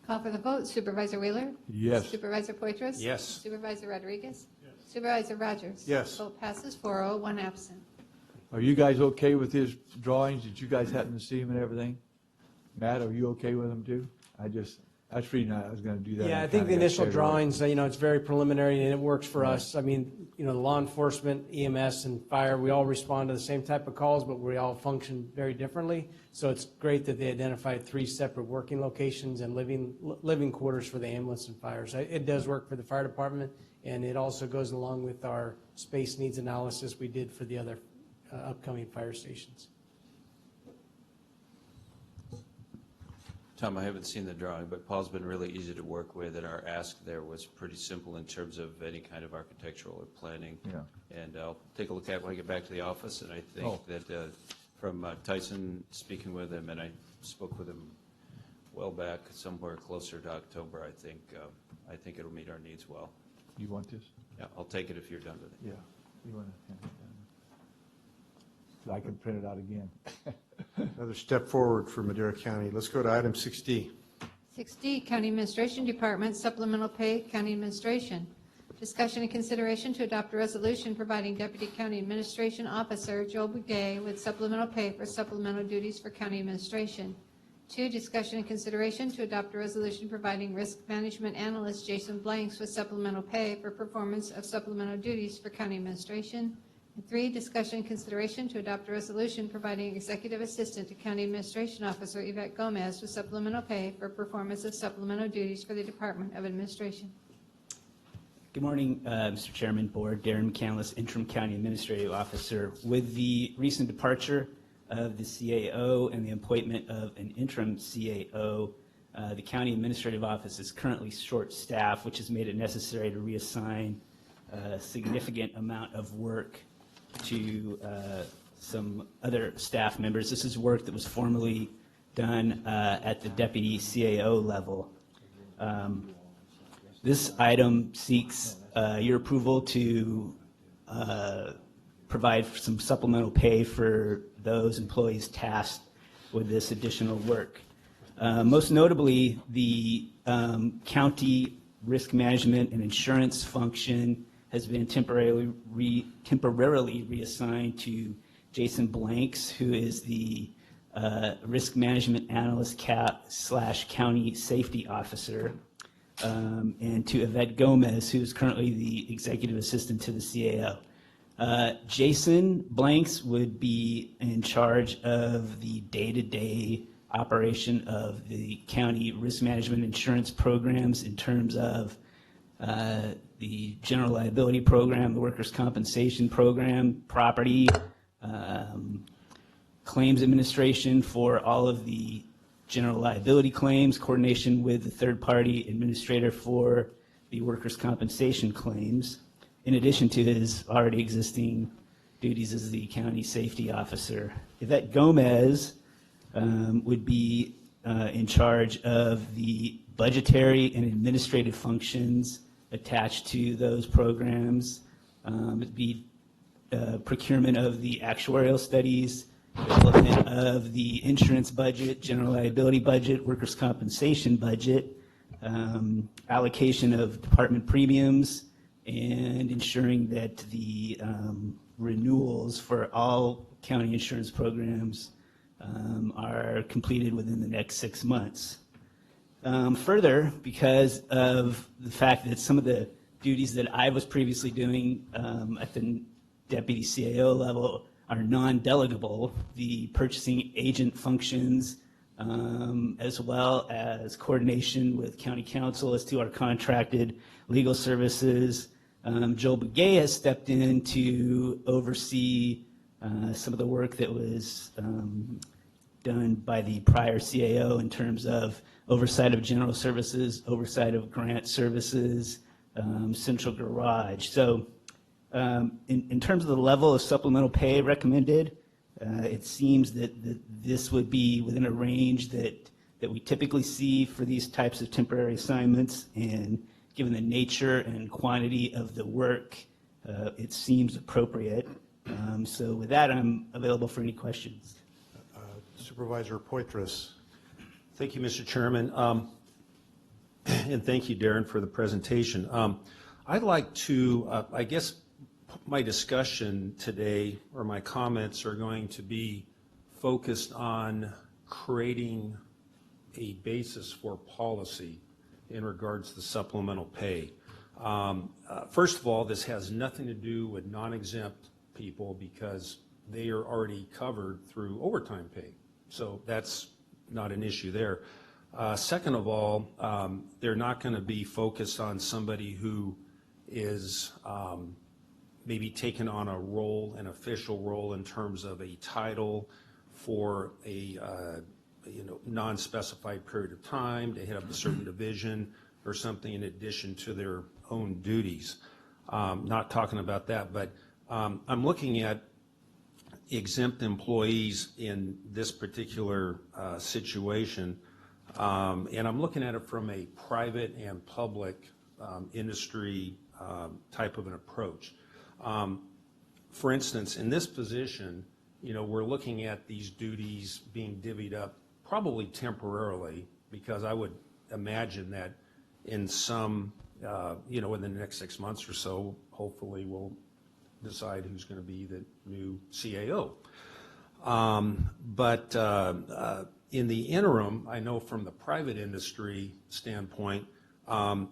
[SPEAKER 2] Call for the vote. Supervisor Wheeler?
[SPEAKER 13] Yes.
[SPEAKER 2] Supervisor Poitras?
[SPEAKER 14] Yes.
[SPEAKER 2] Supervisor Rodriguez? Yes. Supervisor Rogers?
[SPEAKER 3] Yes.
[SPEAKER 2] Vote passes 4-0, 1 absent.
[SPEAKER 13] Are you guys okay with his drawings? Did you guys happen to see them and everything? Matt, are you okay with them too? That's pretty nice. I was going to do that.
[SPEAKER 7] Yeah, I think the initial drawings, it's very preliminary and it works for us. I mean, the law enforcement, EMS, and fire, we all respond to the same type of calls, but we all function very differently. So it's great that they identified 3 separate working locations and living quarters for the ambulance and fires. It does work for the fire department, and it also goes along with our space needs analysis we did for the other upcoming fire stations.
[SPEAKER 15] Tom, I haven't seen the drawing, but Paul's been really easy to work with, and our ask there was pretty simple in terms of any kind of architectural or planning.
[SPEAKER 13] Yeah.
[SPEAKER 15] And I'll take a look at it when I get back to the office, and I think that from Tyson speaking with him, and I spoke with him well back, somewhere closer to October, I think it'll meet our needs well.
[SPEAKER 13] You want this?
[SPEAKER 15] Yeah, I'll take it if you're done with it.
[SPEAKER 13] Yeah. You want to? So I can print it out again.
[SPEAKER 3] Another step forward for Madera County. Let's go to item 6D.
[SPEAKER 2] 6D, County Administration Department Supplemental Pay, County Administration. Discussion and consideration to adopt a resolution providing Deputy County Administration Officer Joel Begay with supplemental pay for supplemental duties for county administration. 2, discussion and consideration to adopt a resolution providing Risk Management Analyst Jason Blanks with supplemental pay for performance of supplemental duties for county administration. And 3, discussion and consideration to adopt a resolution providing Executive Assistant to County Administration Officer Yvette Gomez with supplemental pay for performance of supplemental duties for the Department of Administration.
[SPEAKER 17] Good morning, Mr. Chairman, Board. Darren McCandless, Interim County Administrative Officer. With the recent departure of the CAO and the appointment of an interim CAO, the County Administrative Office is currently short-staffed, which has made it necessary to reassign a significant amount of work to some other staff members. This is work that was formerly done at the Deputy CAO level. This item seeks your approval to provide some supplemental pay for those employees tasked with this additional work. Most notably, the county risk management and insurance function has been temporarily reassigned to Jason Blanks, who is the risk management analyst / county safety officer, and to Yvette Gomez, who is currently the executive assistant to the CAO. Jason Blanks would be in charge of the day-to-day operation of the county risk management insurance programs in terms of the general liability program, the workers' compensation program, property, claims administration for all of the general liability claims, coordination with the third-party administrator for the workers' compensation claims, in addition to his already existing duties as the county safety officer. Yvette Gomez would be in charge of the budgetary and administrative functions attached to those programs. It'd be procurement of the actuarial studies, development of the insurance budget, general liability budget, workers' compensation budget, allocation of department premiums, and ensuring that the renewals for all county insurance programs are completed within the next 6 months. Further, because of the fact that some of the duties that I was previously doing at the deputy CAO level are non-delegable, the purchasing agent functions, as well as coordination with county council as to our contracted legal services. Joel Begay has stepped in to oversee some of the work that was done by the prior CAO in terms of oversight of general services, oversight of grant services, central garage. So in terms of the level of supplemental pay recommended, it seems that this would be within a range that we typically see for these types of temporary assignments, and given the nature and quantity of the work, it seems appropriate. So with that, I'm available for any questions.
[SPEAKER 3] Supervisor Poitras.
[SPEAKER 14] Thank you, Mr. Chairman. And thank you, Darren, for the presentation. I'd like to, I guess my discussion today, or my comments, are going to be focused on creating a basis for policy in regards to supplemental pay. First of all, this has nothing to do with non-exempt people because they are already covered through overtime pay. So that's not an issue there. Second of all, they're not going to be focused on somebody who is maybe taken on a role, an official role in terms of a title for a non-specified period of time to head up a certain division or something in addition to their own duties. Not talking about that, but I'm looking at exempt employees in this particular situation, and I'm looking at it from a private and public industry type of an approach. For instance, in this position, we're looking at these duties being divvied up probably temporarily, because I would imagine that in some, in the next 6 months or so, hopefully we'll decide who's going to be the new CAO. But in the interim, I know from the private industry standpoint,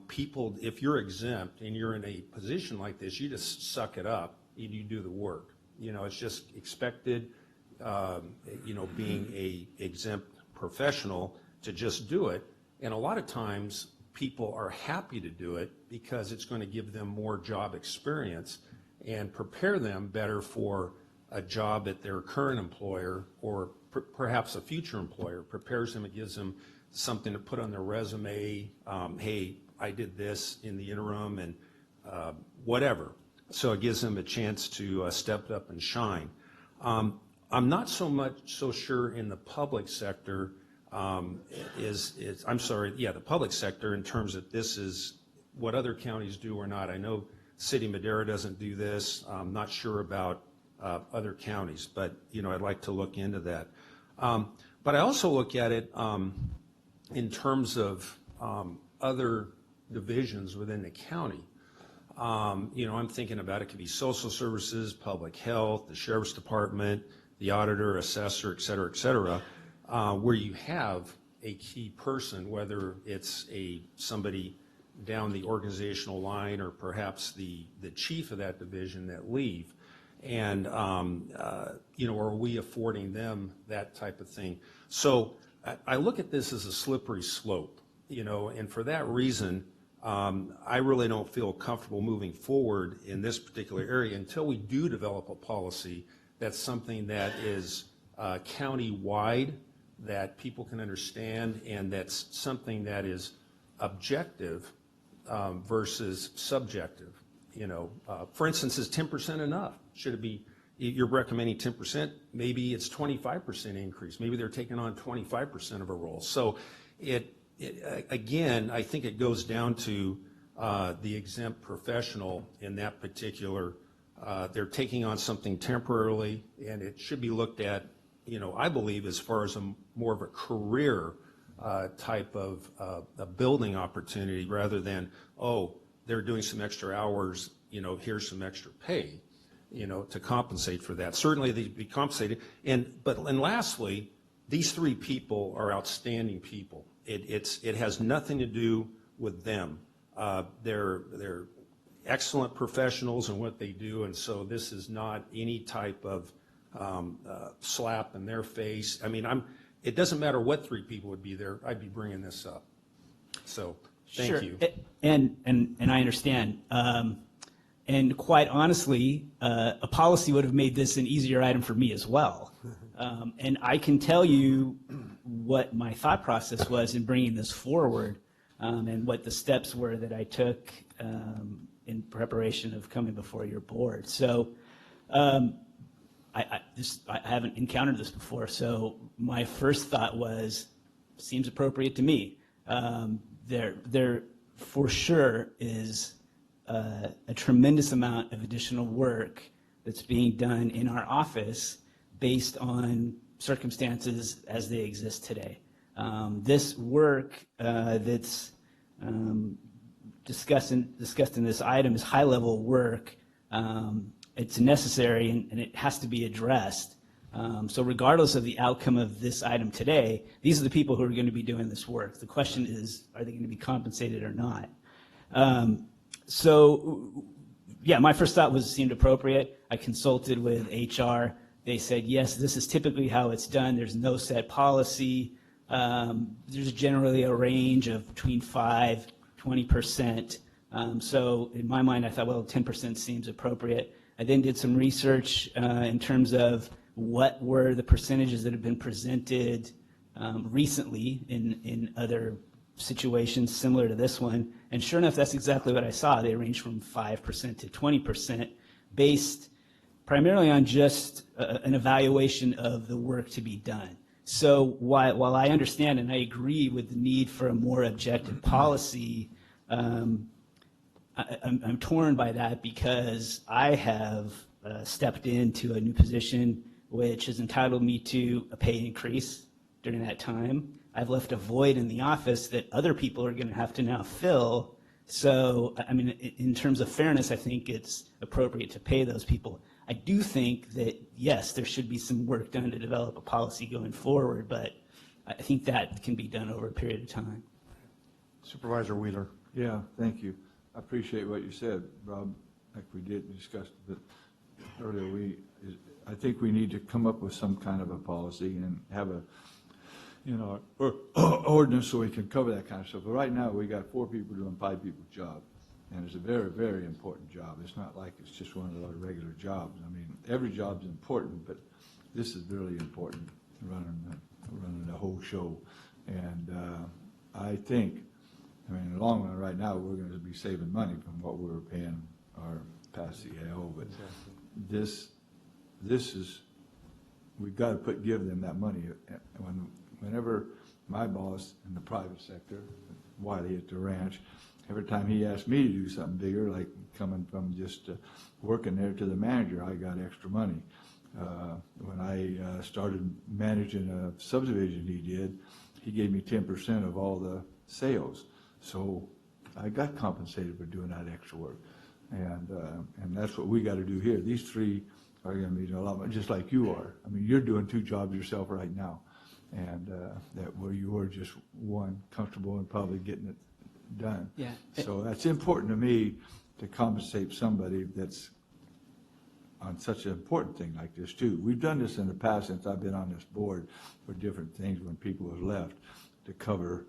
[SPEAKER 14] people, if you're exempt and you're in a position like this, you just suck it up and you do the work. It's just expected, being a exempt professional, to just do it. And a lot of times people are happy to do it because it's going to give them more job experience and prepare them better for a job at their current employer, or perhaps a future employer. Prepares them, it gives them something to put on their resume. Hey, I did this in the interim, and whatever. So it gives them a chance to step up and shine. I'm not so sure in the public sector the public sector, in terms of this is what other counties do or not. I know City of Madera doesn't do this. I'm not sure about other counties, but I'd like to look into that. But I also look at it in terms of other divisions within the county. I'm thinking about it could be social services, public health, the sheriff's department, the auditor, assessor, et cetera, where you have a key person, whether it's somebody down the organizational line or perhaps the chief of that division that leave. And, are we affording them that type of thing? So I look at this as a slippery slope, and for that reason, I really don't feel comfortable moving forward in this particular area until we do develop a policy that's something that is county-wide, that people can understand, and that's something that is objective versus subjective. For instance, is 10% enough? Should it be, you're recommending 10%, maybe it's 25% increase. Maybe they're taking on 25% of a role. So again, I think it goes down to the exempt professional in that particular, they're taking on something temporarily, and it should be looked at, I believe, as far as more of a career type of a building opportunity, rather than, they're doing some extra hours, here's some extra pay, to compensate for that. Certainly they'd be compensated. And lastly, these three people are outstanding people. It has nothing to do with them. They're excellent professionals in what they do, and so this is not any type of slap in their face. I mean, it doesn't matter what three people would be there, I'd be bringing this up. So thank you.
[SPEAKER 17] And I understand. And quite honestly, a policy would have made this an easier item for me as well. And I can tell you what my thought process was in bringing this forward, and what the steps were that I took in preparation of coming before your board. So I haven't encountered this before, so my first thought was, seems appropriate to me. There for sure is a tremendous amount of additional work that's being done in our office based on circumstances as they exist today. This work that's discussed in this item is high-level work. It's necessary and it has to be addressed. So regardless of the outcome of this item today, these are the people who are going to be doing this work. The question is, are they going to be compensated or not? So yeah, my first thought seemed appropriate. I consulted with HR. They said, yes, this is typically how it's done. There's no set policy. There's generally a range of between 5-20%. So in my mind, I thought, well, 10% seems appropriate. I then did some research in terms of what were the percentages that have been presented recently in other situations similar to this one. And sure enough, that's exactly what I saw. They range from 5% to 20% based primarily on just an evaluation of the work to be done. So while I understand and I agree with the need for a more objective policy, I'm torn by that because I have stepped into a new position which has entitled me to a pay increase during that time. I've left a void in the office that other people are going to have to now fill. So, I mean, in terms of fairness, I think it's appropriate to pay those people. I do think that, yes, there should be some work done to develop a policy going forward, but I think that can be done over a period of time.
[SPEAKER 3] Supervisor Wheeler.
[SPEAKER 13] Yeah, thank you. I appreciate what you said, Rob, like we did discuss a bit earlier. I think we need to come up with some kind of a policy and have a, or ordinance so we can cover that kind of stuff. But right now, we got 4 people doing 5 people's job, and it's a very, very important job. It's not like it's just one of our regular jobs. I mean, every job's important, but this is really important, running the whole show. And I think, in the long run, right now, we're going to be saving money from what we were paying our past CAO. But this is, we've got to give them that money. Whenever my boss in the private sector, Wiley at the ranch, every time he asked me to do something bigger, like coming from just working there to the manager, I got extra money. When I started managing a subdivision he gave me 10% of all the sales. So I got compensated for doing that extra work. And that's what we got to do here. These 3 are going to be doing a lot more, just like you are. I mean, you're doing 2 jobs yourself right now. And that where you were just one, comfortable and probably getting it done.
[SPEAKER 17] Yeah.
[SPEAKER 13] So that's important to me to compensate somebody that's on such an important thing like this too. We've done this in the past since I've been on this board for different things when people have left to cover.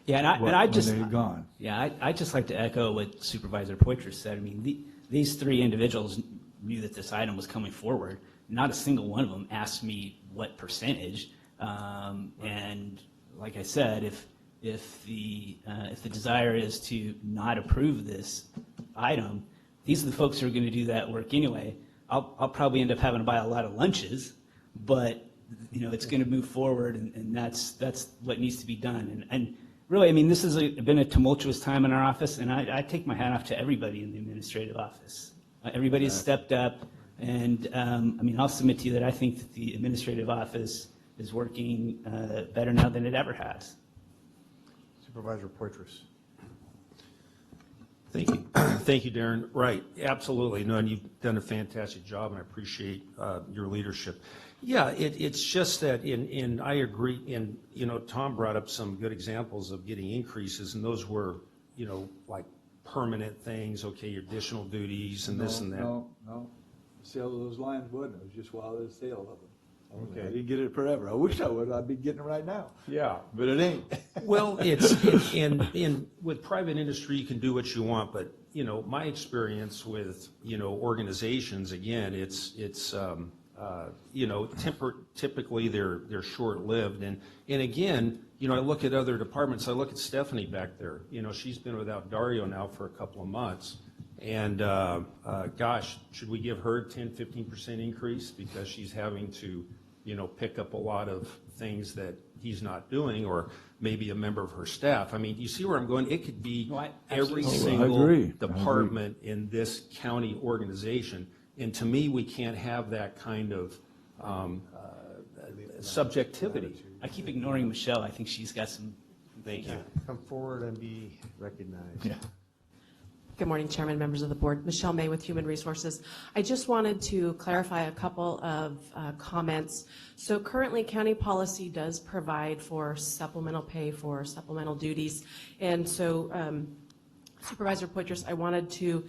[SPEAKER 17] Yeah, and I just
[SPEAKER 13] when they're gone.
[SPEAKER 17] Yeah, I just like to echo what Supervisor Poitras said. I mean, these 3 individuals knew that this item was coming forward. Not a single one of them asked me what percentage. And like I said, if the desire is to not approve this item, these are the folks who are going to do that work anyway. I'll probably end up having to buy a lot of lunches, but it's going to move forward, and that's what needs to be done. And really, I mean, this has been a tumultuous time in our office, and I take my hat off to everybody in the administrative office. Everybody has stepped up. And I mean, I'll submit to you that I think that the administrative office is working better now than it ever has.
[SPEAKER 3] Supervisor Poitras.
[SPEAKER 14] Thank you. Thank you, Darren. Right, absolutely. No, and you've done a fantastic job, and I appreciate your leadership. Yeah, it's just that I agree, and, Tom brought up some good examples of getting increases, and those were, like permanent things, okay, your additional duties and this and that.
[SPEAKER 13] No. Sale of those lines wasn't. It was just while the sale of them. Okay. I didn't get it forever. I wish I would. I'd be getting it right now.
[SPEAKER 14] Yeah.
[SPEAKER 13] But it ain't.
[SPEAKER 14] Well, with private industry, you can do what you want, but, my experience with, organizations, again, it's typically they're short-lived. And again, I look at other departments. I look at Stephanie back there. She's been without Dario now for a couple of months. And gosh, should we give her 10, 15% increase because she's having to, pick up a lot of things that he's not doing, or maybe a member of her staff? I mean, you see where I'm going? It could be every single department in this county organization. And to me, we can't have that kind of subjectivity.
[SPEAKER 17] I keep ignoring Michelle. I think she's got some.
[SPEAKER 14] Thank you.
[SPEAKER 3] Come forward and be recognized.
[SPEAKER 17] Yeah.
[SPEAKER 18] Good morning, Chairman, members of the board. Michelle May with Human Resources. I just wanted to clarify a couple of comments. So currently, county policy does provide for supplemental pay for supplemental duties. And so, Supervisor Poitras, I wanted to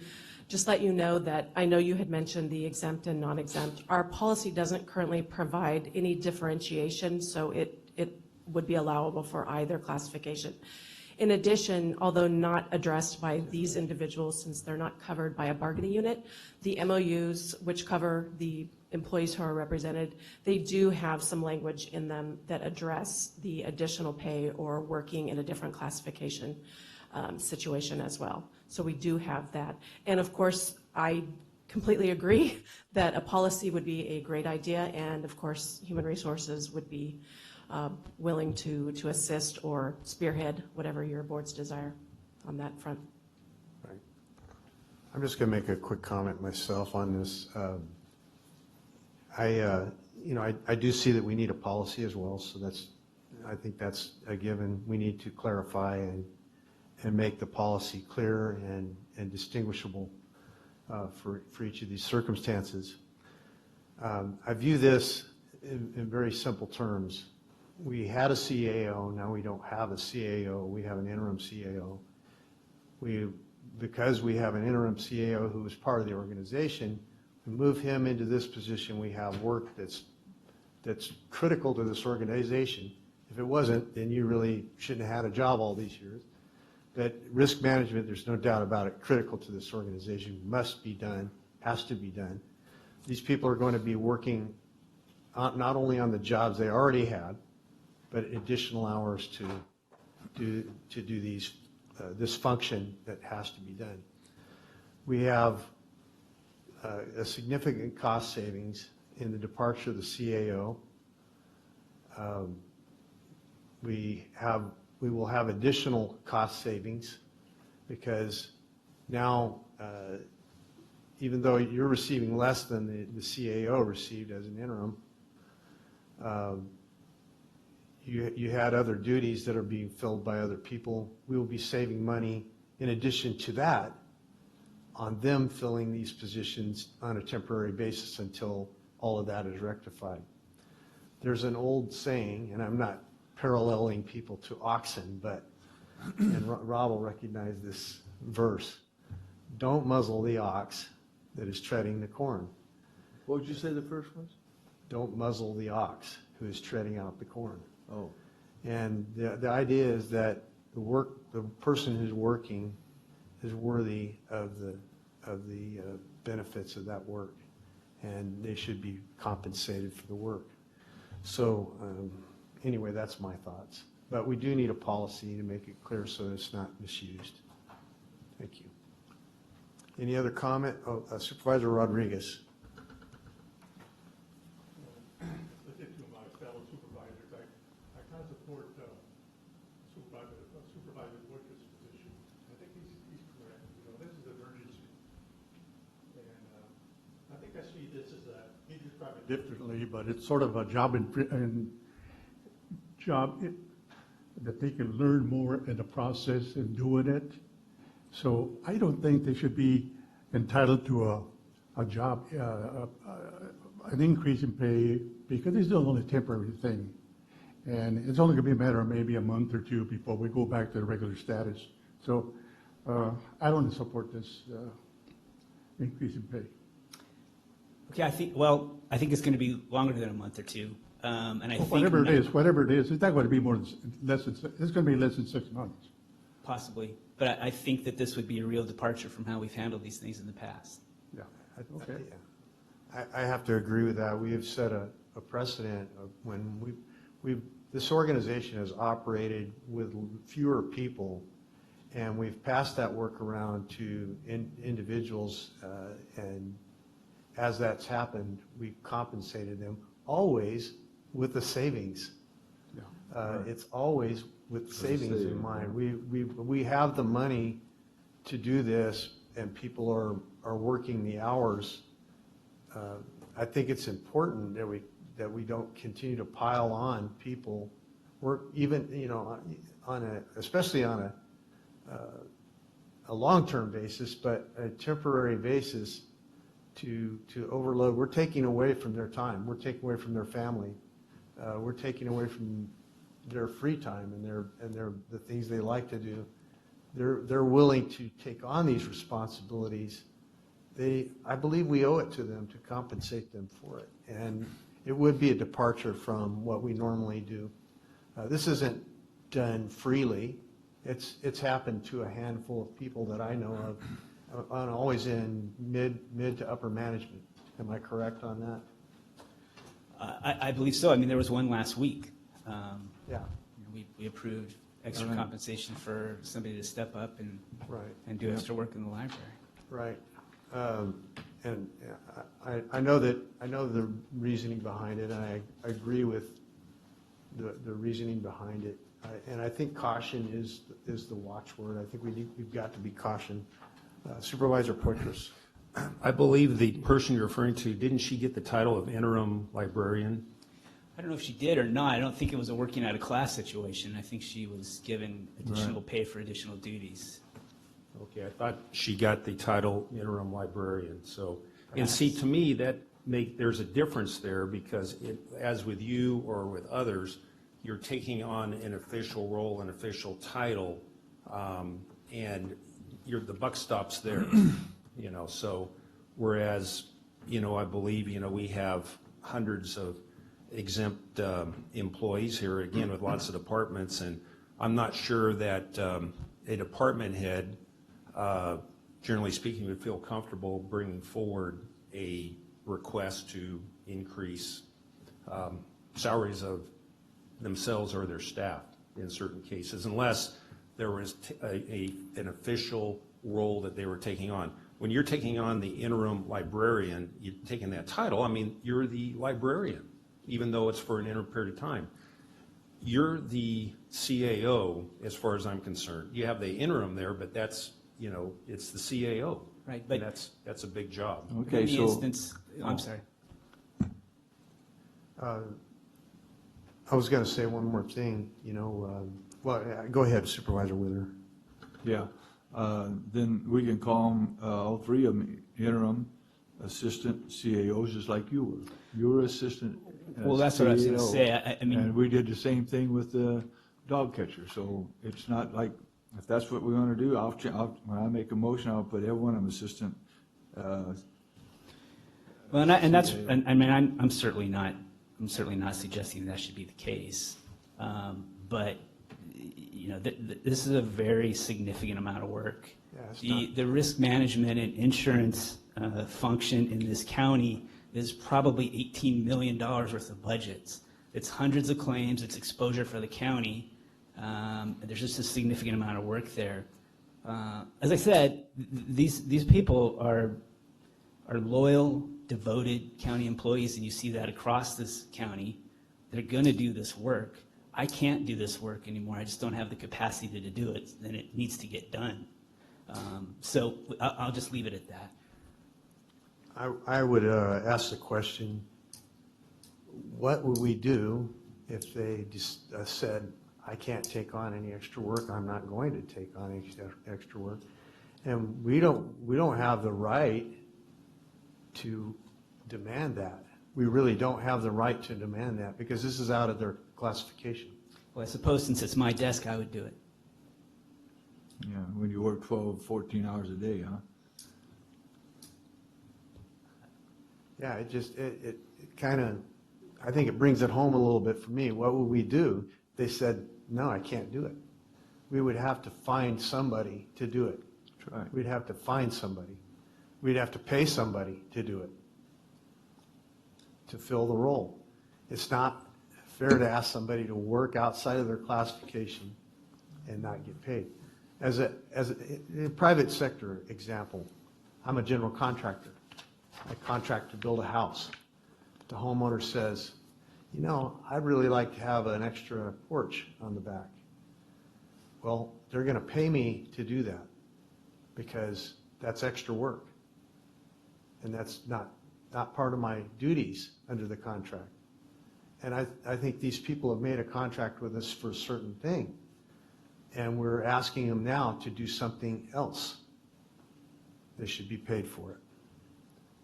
[SPEAKER 18] just let you know that I know you had mentioned the exempt and non-exempt. Our policy doesn't currently provide any differentiation, so it would be allowable for either classification. In addition, although not addressed by these individuals since they're not covered by a bargaining unit, the MOUs, which cover the employees who are represented, they do have some language in them that address the additional pay or working in a different classification situation as well. So we do have that. And of course, I completely agree that a policy would be a great idea, and of course, Human Resources would be willing to assist or spearhead whatever your board's desire on that front.
[SPEAKER 3] I'm just going to make a quick comment myself on this. I do see that we need a policy as well, so I think that's a given. We need to clarify and make the policy clear and distinguishable for each of these circumstances. I view this in very simple terms. We had a CAO, now we don't have a CAO, we have an interim CAO. Because we have an interim CAO who is part of the organization, we move him into this position, we have work that's critical to this organization. If it wasn't, then you really shouldn't have had a job all these years. But risk management, there's no doubt about it, critical to this organization, must be done, has to be done. These people are going to be working not only on the jobs they already had, but additional hours to do this function that has to be done. We have a significant cost savings in the departure of the CAO. We will have additional cost savings because now, even though you're receiving less than the CAO received as an interim, you had other duties that are being filled by other people. We will be saving money in addition to that on them filling these positions on a temporary basis until all of that is rectified. There's an old saying, and I'm not paralleling people to oxen, and Rob will recognize this verse: don't muzzle the ox that is treading the corn.
[SPEAKER 13] What would you say the first was?
[SPEAKER 3] Don't muzzle the ox who is treading out the corn.
[SPEAKER 13] Oh.
[SPEAKER 3] And the idea is that the person who's working is worthy of the benefits of that work, and they should be compensated for the work. So anyway, that's my thoughts. But we do need a policy to make it clear so that it's not misused. Thank you. Any other comment? Oh, Supervisor Rodriguez.
[SPEAKER 19] Support Supervisor Bush's position. I think he's correct. This is an emergency. And I think I see this as he described it differently, but it's sort of a job that they can learn more in the process in doing it. So I don't think they should be entitled to a job, an increase in pay, because this is only a temporary thing. And it's only going to be a matter of maybe a month or two before we go back to the regular status. So I don't support this increase in pay.
[SPEAKER 17] Okay, I think it's going to be longer than a month or two. And I think
[SPEAKER 19] whatever it is, it's not going to be it's going to be less than 6 months.
[SPEAKER 17] Possibly, but I think that this would be a real departure from how we've handled these things in the past.
[SPEAKER 19] Yeah. Okay.
[SPEAKER 3] I have to agree with that. We have set a precedent of when this organization has operated with fewer people, and we've passed that work around to individuals, and as that's happened, we've compensated them always with the savings. Yeah. It's always with savings in mind. We have the money to do this, and people are working the hours. I think it's important that we don't continue to pile on people. We're even, especially on a long-term basis, but a temporary basis to overload. We're taking away from their time. We're taking away from their family. We're taking away from their free time and the things they like to do. They're willing to take on these responsibilities. I believe we owe it to them to compensate them for it. And it would be a departure from what we normally do. This isn't done freely. It's happened to a handful of people that I know of, always in mid to upper management. Am I correct on that?
[SPEAKER 17] I believe so. I mean, there was one last week.
[SPEAKER 3] Yeah.
[SPEAKER 17] We approved extra
[SPEAKER 3] Right.
[SPEAKER 17] compensation for somebody to step up and
[SPEAKER 3] Right.
[SPEAKER 17] do
[SPEAKER 3] Yep.
[SPEAKER 17] extra work in the library.
[SPEAKER 3] Right. And I know the reasoning behind it, and I agree with the reasoning behind it. And I think caution is the watchword. I think we've got to be caution. Supervisor Poitras.
[SPEAKER 14] I believe the person you're referring to, didn't she get the title of interim librarian?
[SPEAKER 17] I don't know if she did or not. I don't think it was a working out of class situation. I think she was given additional pay for additional duties.
[SPEAKER 14] Okay, I thought she got the title interim librarian, so, and see, to me, there's a difference there, because as with you or with others, you're taking on an official role, an official title, and the buck stops there, so, whereas, I believe, we have hundreds of exempt employees here, again, with lots of departments, and I'm not sure that a department head, generally speaking, would feel comfortable bringing forward a request to increase salaries of themselves or their staff in certain cases, unless there was an official role that they were taking on. When you're taking on the interim librarian, you're taking that title, I mean, you're the librarian, even though it's for an interim period of time. You're the CAO, as far as I'm concerned. You have the interim there, but that's, it's the CAO.
[SPEAKER 17] Right,
[SPEAKER 14] but
[SPEAKER 17] but
[SPEAKER 14] that's a big job.
[SPEAKER 17] in the instance, I'm sorry.
[SPEAKER 3] I was going to say one more thing, well, go ahead, Supervisor Wither.
[SPEAKER 13] Yeah, then we can call them, all three of them, interim, assistant CAOs, just like you were. You were assistant.
[SPEAKER 17] Well, that's what I was going to
[SPEAKER 13] CAO.
[SPEAKER 17] say. I mean,
[SPEAKER 13] And we did the same thing with the dog catcher, so it's not like, if that's what we're going to do, when I make a motion, I'll put everyone on assistant.
[SPEAKER 17] Well, I'm certainly not suggesting that should be the case. But, this is a very significant amount of work.
[SPEAKER 3] Yeah,
[SPEAKER 17] The risk management and insurance function in this county is probably $18 million worth of budgets. It's hundreds of claims, it's exposure for the county. There's just a significant amount of work there. As I said, these people are loyal, devoted county employees, and you see that across this county. They're going to do this work. I can't do this work anymore. I just don't have the capacity to do it, and it needs to get done. So I'll just leave it at that.
[SPEAKER 3] I would ask the question, what would we do if they just said, I can't take on any extra work, I'm not going to take on any extra work? And we don't have the right to demand that. We really don't have the right to demand that, because this is out of their classification.
[SPEAKER 17] Well, I suppose since it's my desk, I would do it.
[SPEAKER 13] Yeah, when you work 12, 14 hours a day, huh?
[SPEAKER 3] Yeah, it kind of, I think it brings it home a little bit for me. What would we do? They said, no, I can't do it. We would have to find somebody to do it.
[SPEAKER 13] That's right.
[SPEAKER 3] We'd have to find somebody. We'd have to pay somebody to do it, to fill the role. It's not fair to ask somebody to work outside of their classification and not get paid. As a private sector example, I'm a general contractor. I contract to build a house. The homeowner says, I'd really like to have an extra porch on the back. Well, they're going to pay me to do that because that's extra work. And that's not part of my duties under the contract. And I think these people have made a contract with us for a certain thing. And we're asking them now to do something else. They should be paid for it.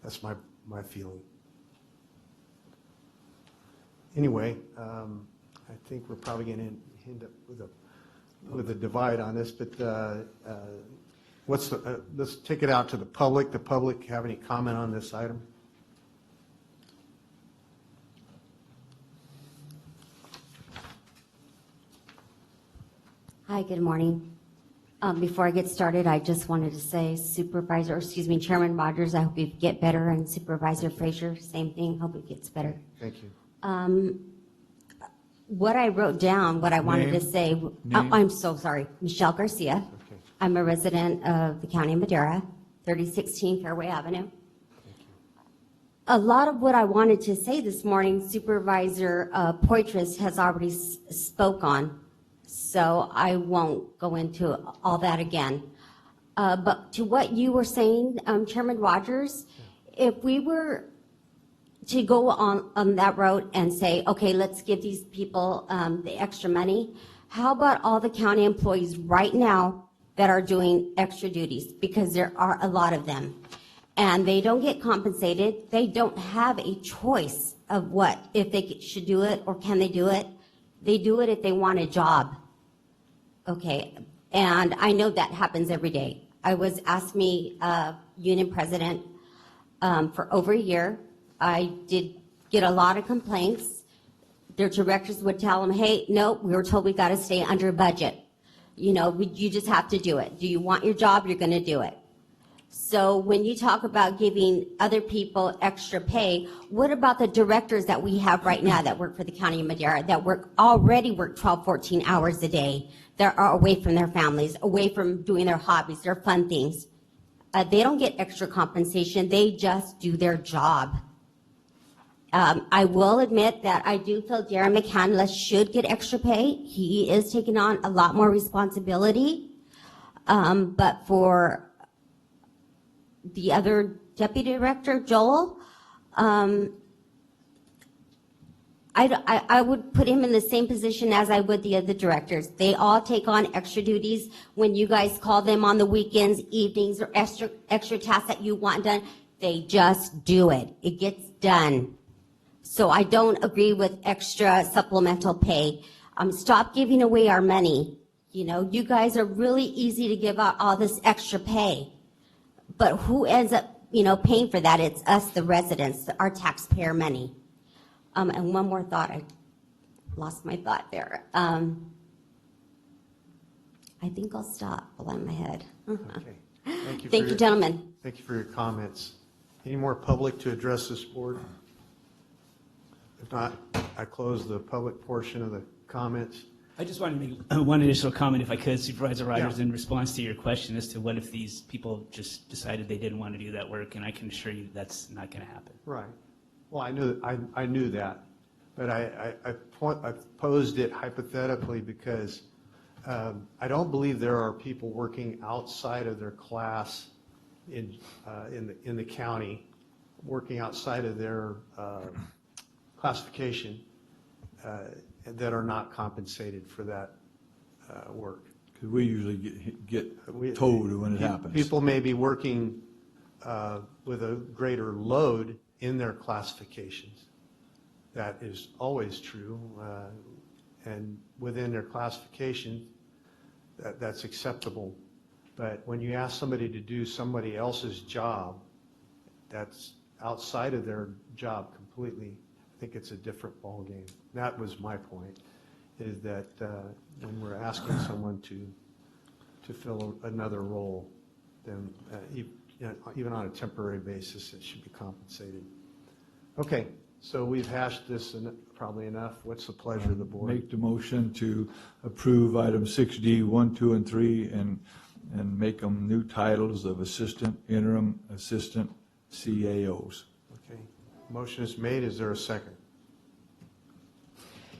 [SPEAKER 3] That's my feeling. Anyway, I think we're probably going to end up with a divide on this, but let's take it out to the public. The public have any comment on this item?
[SPEAKER 20] Hi, good morning. Before I get started, I just wanted to say Chairman Rogers, I hope you get better, and Supervisor Frazier, same thing, hope it gets better.
[SPEAKER 3] Thank you.
[SPEAKER 20] What I wrote down, what I wanted to
[SPEAKER 13] Name?
[SPEAKER 20] say,
[SPEAKER 13] Name?
[SPEAKER 20] I'm so sorry, Michelle Garcia. I'm a resident of the County of Madera, 3016 Fairway Avenue. A lot of what I wanted to say this morning, Supervisor Poitras has already spoke on, so I won't go into all that again. But to what you were saying, Chairman Rogers, if we were to go on that road and say, okay, let's give these people the extra money, how about all the county employees right now that are doing extra duties? Because there are a lot of them. And they don't get compensated. They don't have a choice of what, if they should do it or can they do it. They do it if they want a job. Okay, and I know that happens every day. I was asked me, union president, for over a year. I did get a lot of complaints. Their directors would tell them, hey, no, we were told we got to stay under budget. You know, you just have to do it. Do you want your job? You're going to do it. So when you talk about giving other people extra pay, what about the directors that we have right now that work for the County of Madera that already work 12, 14 hours a day, that are away from their families, away from doing their hobbies, their fun things? They don't get extra compensation. They just do their job. I will admit that I do feel Darren McCandless should get extra pay. He is taking on a lot more responsibility. But for the other deputy director, Joel, I would put him in the same position as I would the other directors. They all take on extra duties. When you guys call them on the weekends, evenings, or extra tasks that you want done, they just do it. It gets done. So I don't agree with extra supplemental pay. Stop giving away our money. You know, you guys are really easy to give out all this extra pay. But who ends up, you know, paying for that? It's us, the residents, our taxpayer money. And one more thought, I lost my thought there. I think I'll stop while I'm ahead.
[SPEAKER 3] Okay. Thank you.
[SPEAKER 20] Thank you, gentlemen.
[SPEAKER 3] Thank you for your comments. Any more public to address this board? If not, I close the public portion of the comments.
[SPEAKER 17] I just wanted to make one additional comment, if I could, Supervisor Rogers,
[SPEAKER 3] Yeah.
[SPEAKER 17] in response to your question as to what if these people just decided they didn't want to do that work, and I can assure you that's not going to happen.
[SPEAKER 3] Right. Well, I knew that, but I posed it hypothetically because I don't believe there are people working outside of their class in the county, working outside of their classification that are not compensated for that work.
[SPEAKER 13] Because we usually get told when it happens.
[SPEAKER 3] People may be working with a greater load in their classifications. That is always true. And within their classification, that's acceptable. But when you ask somebody to do somebody else's job, that's outside of their job completely. I think it's a different ballgame. That was my point, is that when we're asking someone to fill another role, then even on a temporary basis, it should be compensated. Okay, so we've hashed this probably enough. What's the pleasure of the board?
[SPEAKER 13] Make the motion to approve item 6D, 1, 2, and 3, and make them new titles of assistant, interim, assistant, CAOs.
[SPEAKER 3] Okay, motion is made. Is there a second?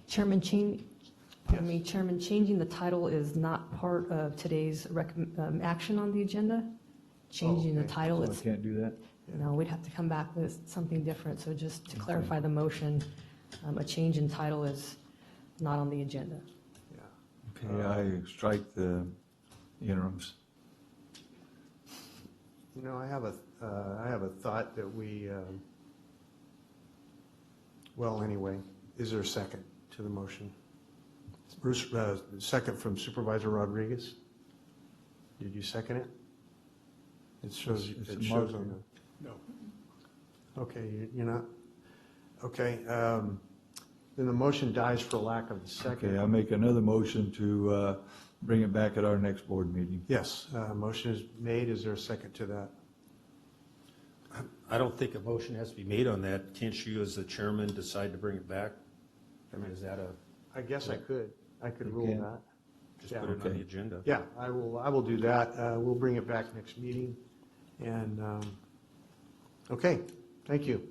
[SPEAKER 5] Chairman, Chairman, changing the title is not part of today's action on the agenda. Changing the title,
[SPEAKER 13] So I can't do that?
[SPEAKER 5] no, we'd have to come back with something different. So just to clarify the motion, a change in title is not on the agenda.
[SPEAKER 13] Okay, I strike the interims.
[SPEAKER 3] You know, I have a thought that we, well, anyway, is there a second to the motion? Bruce, second from Supervisor Rodriguez. Did you second it? It shows
[SPEAKER 13] It's
[SPEAKER 3] it
[SPEAKER 13] a
[SPEAKER 3] shows
[SPEAKER 13] motion.
[SPEAKER 3] on the. No. Okay, you're not. Okay, then the motion dies for lack of a second.
[SPEAKER 13] Okay, I'll make another motion to bring it back at our next board meeting.
[SPEAKER 3] Yes, motion is made. Is there a second to that?
[SPEAKER 14] I don't think a motion has to be made on that. Can't you, as the chairman, decide to bring it back? I mean, is that a?
[SPEAKER 3] I guess I could
[SPEAKER 13] You
[SPEAKER 3] rule
[SPEAKER 13] can.
[SPEAKER 3] that.
[SPEAKER 14] Just
[SPEAKER 3] Yeah.
[SPEAKER 14] put it on the agenda.
[SPEAKER 3] Yeah, I will do that. We'll bring it back next meeting. And, okay, thank you.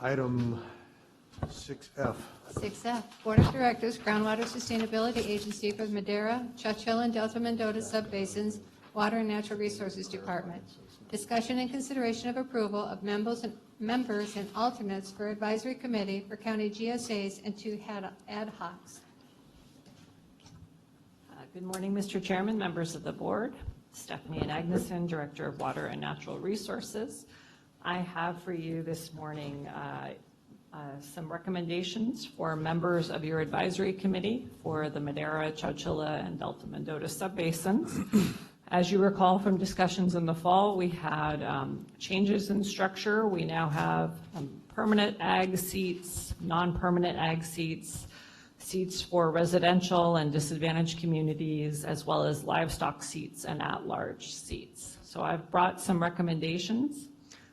[SPEAKER 3] Item 6F.
[SPEAKER 2] 6F, Board of Directors, Groundwater Sustainability Agency for the Madera, Chowchilla, and Delta Mendota Subbasins, Water and Natural Resources Department. Discussion and consideration of approval of members and alternates for advisory committee for county GSAs and 2 ad hocs.
[SPEAKER 11] Good morning, Mr. Chairman, members of the board. Stephanie Agneson, Director of Water and Natural Resources. I have for you this morning some recommendations for members of your advisory committee for the Madera, Chowchilla, and Delta Mendota subbasins. As you recall from discussions in the fall, we had changes in structure. We now have permanent ag seats, non-permanent ag seats, seats for residential and disadvantaged communities, as well as livestock seats and at-large seats. So I've brought some recommendations.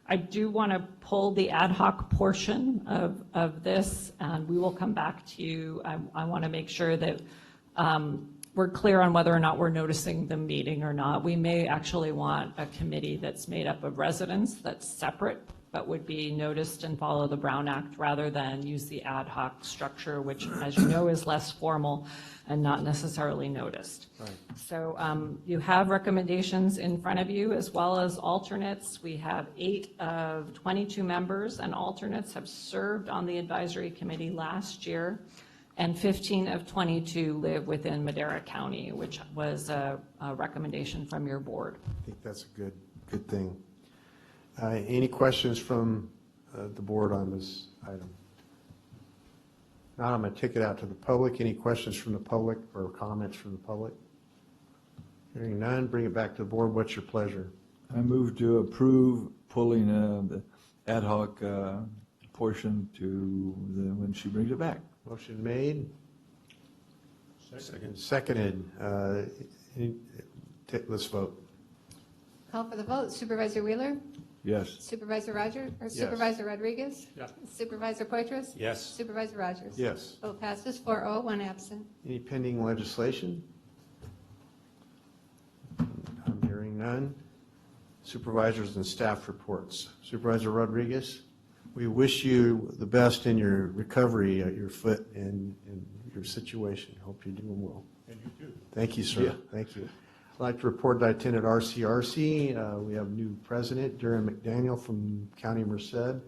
[SPEAKER 11] I do want to pull the ad hoc portion of this, and we will come back to you. I want to make sure that we're clear on whether or not we're noticing the meeting or not. We may actually want a committee that's made up of residents that's separate, but would be noticed and follow the Brown Act rather than use the ad hoc structure, which, as you know, is less formal and not necessarily noticed.
[SPEAKER 3] Right.
[SPEAKER 11] So you have recommendations in front of you as well as alternates. We have 8 of 22 members and alternates have served on the advisory committee last year, and 15 of 22 live within Madera County, which was a recommendation from your board.
[SPEAKER 3] I think that's a good thing. Any questions from the board on this item? Now I'm going to take it out to the public. Any questions from the public or comments from the public? Hearing none, bring it back to the board. What's your pleasure?
[SPEAKER 13] I move to approve pulling the ad hoc portion to when she brings it back.
[SPEAKER 3] Motion made.
[SPEAKER 14] Second.
[SPEAKER 3] Seconded. Let's vote.
[SPEAKER 2] Call for the vote. Supervisor Wheeler?
[SPEAKER 13] Yes.
[SPEAKER 2] Supervisor Rogers, or
[SPEAKER 3] Yes.
[SPEAKER 2] Supervisor Rodriguez?
[SPEAKER 19] Yes.
[SPEAKER 2] Supervisor Poitras?
[SPEAKER 14] Yes.
[SPEAKER 2] Supervisor Rogers?
[SPEAKER 3] Yes.
[SPEAKER 2] Vote passes 4-0, 1 absent.
[SPEAKER 3] Any pending legislation? I'm hearing none. Supervisors and staff reports. Supervisor Rodriguez, we wish you the best in your recovery at your foot and your situation. Hope you're doing well.
[SPEAKER 19] And you too.
[SPEAKER 3] Thank you, sir.
[SPEAKER 13] Yeah.
[SPEAKER 3] Thank you. I'd like to report that I attended RCRC. We have a new president, Darren McDaniel from County Merced.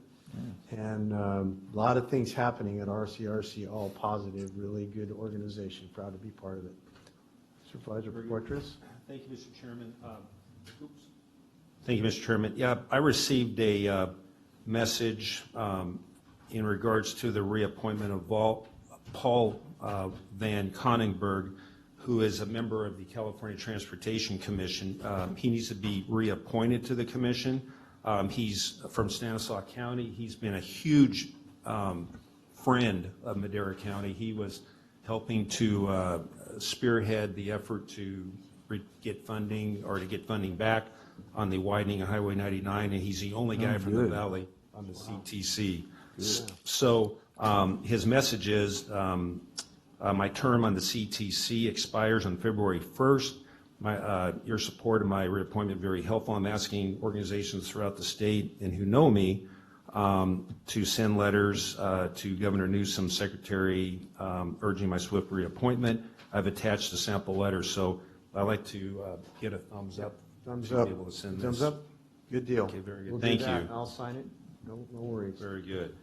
[SPEAKER 3] And a lot of things happening at RCRC, all positive, really good organization. Proud to be part of it. Supervisor Poitras?
[SPEAKER 14] Thank you, Mr. Chairman. Thank you, Mr. Chairman. Yeah, I received a message in regards to the reappointment of Paul Van Conenberg, who is a member of the California Transportation Commission. He needs to be reappointed to the commission. He's from Stanislaus County. He's been a huge friend of Madera County. He was helping to spearhead the effort to get funding or to get funding back on the widening of Highway 99, and he's the only guy from the valley on the CTC. So his message is, my term on the CTC expires on February 1st. Your support of my reappointment very helpful. I'm asking organizations throughout the state and who know me to send letters to Governor Newsom, Secretary, urging my swift reappointment. I've attached a sample letter, so I'd like to get a thumbs up.
[SPEAKER 3] Thumbs
[SPEAKER 14] to
[SPEAKER 3] up.
[SPEAKER 14] be able to send
[SPEAKER 3] Thumbs
[SPEAKER 14] this.
[SPEAKER 3] up? Good deal.
[SPEAKER 14] Okay, very good.
[SPEAKER 3] We'll do
[SPEAKER 14] Thank
[SPEAKER 3] that.
[SPEAKER 14] you.
[SPEAKER 3] I'll sign it. No worries.
[SPEAKER 14] Very good.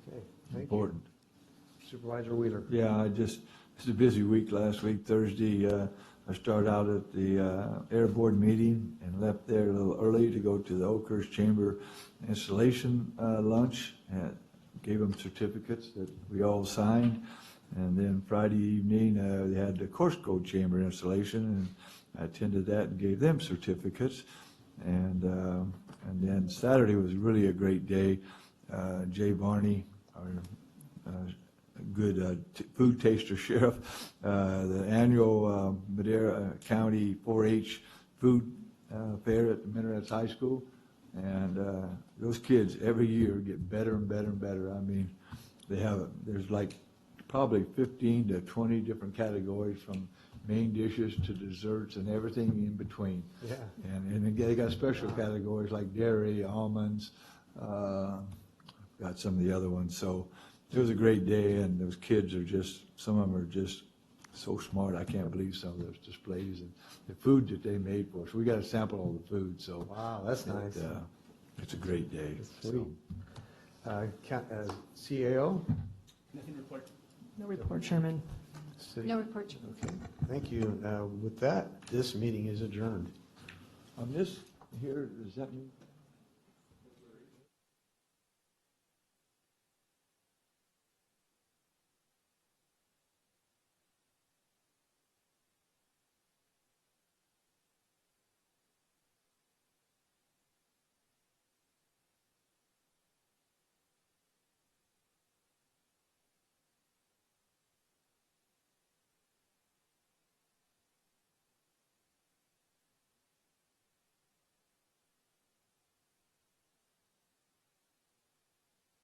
[SPEAKER 3] Okay, thank
[SPEAKER 13] Important.
[SPEAKER 3] you. Supervisor Wheeler?
[SPEAKER 13] Yeah, it's a busy week last week. Thursday, I started out at the Air Board meeting and left there a little early to go to the Oakhurst Chamber installation lunch. And gave them certificates that we all signed. And then Friday evening, they had the Course Code Chamber installation, and I attended that and gave them certificates. And then Saturday was really a great day. Jay Barney, our good food taster sheriff, the annual Madera County 4-H food fair at the Minarets High School. And those kids every year get better and better and better. I mean, there's like probably 15 to 20 different categories, from main dishes to desserts and everything in between.
[SPEAKER 3] Yeah.
[SPEAKER 13] And they got special categories like dairy, almonds, got some of the other ones. So it was a great day, and those kids are just, some of them are just so smart. I can't believe some of those displays and the food that they made for us. We got to sample all the food, so.
[SPEAKER 3] Wow, that's nice.
[SPEAKER 13] It's a great day.
[SPEAKER 3] Sweet. CAO?
[SPEAKER 11] Nothing to report. No report, Chairman.
[SPEAKER 3] City-
[SPEAKER 2] No report, Chairman.
[SPEAKER 3] Okay, thank you. With that, this meeting is adjourned.
[SPEAKER 13] On this here, does that mean?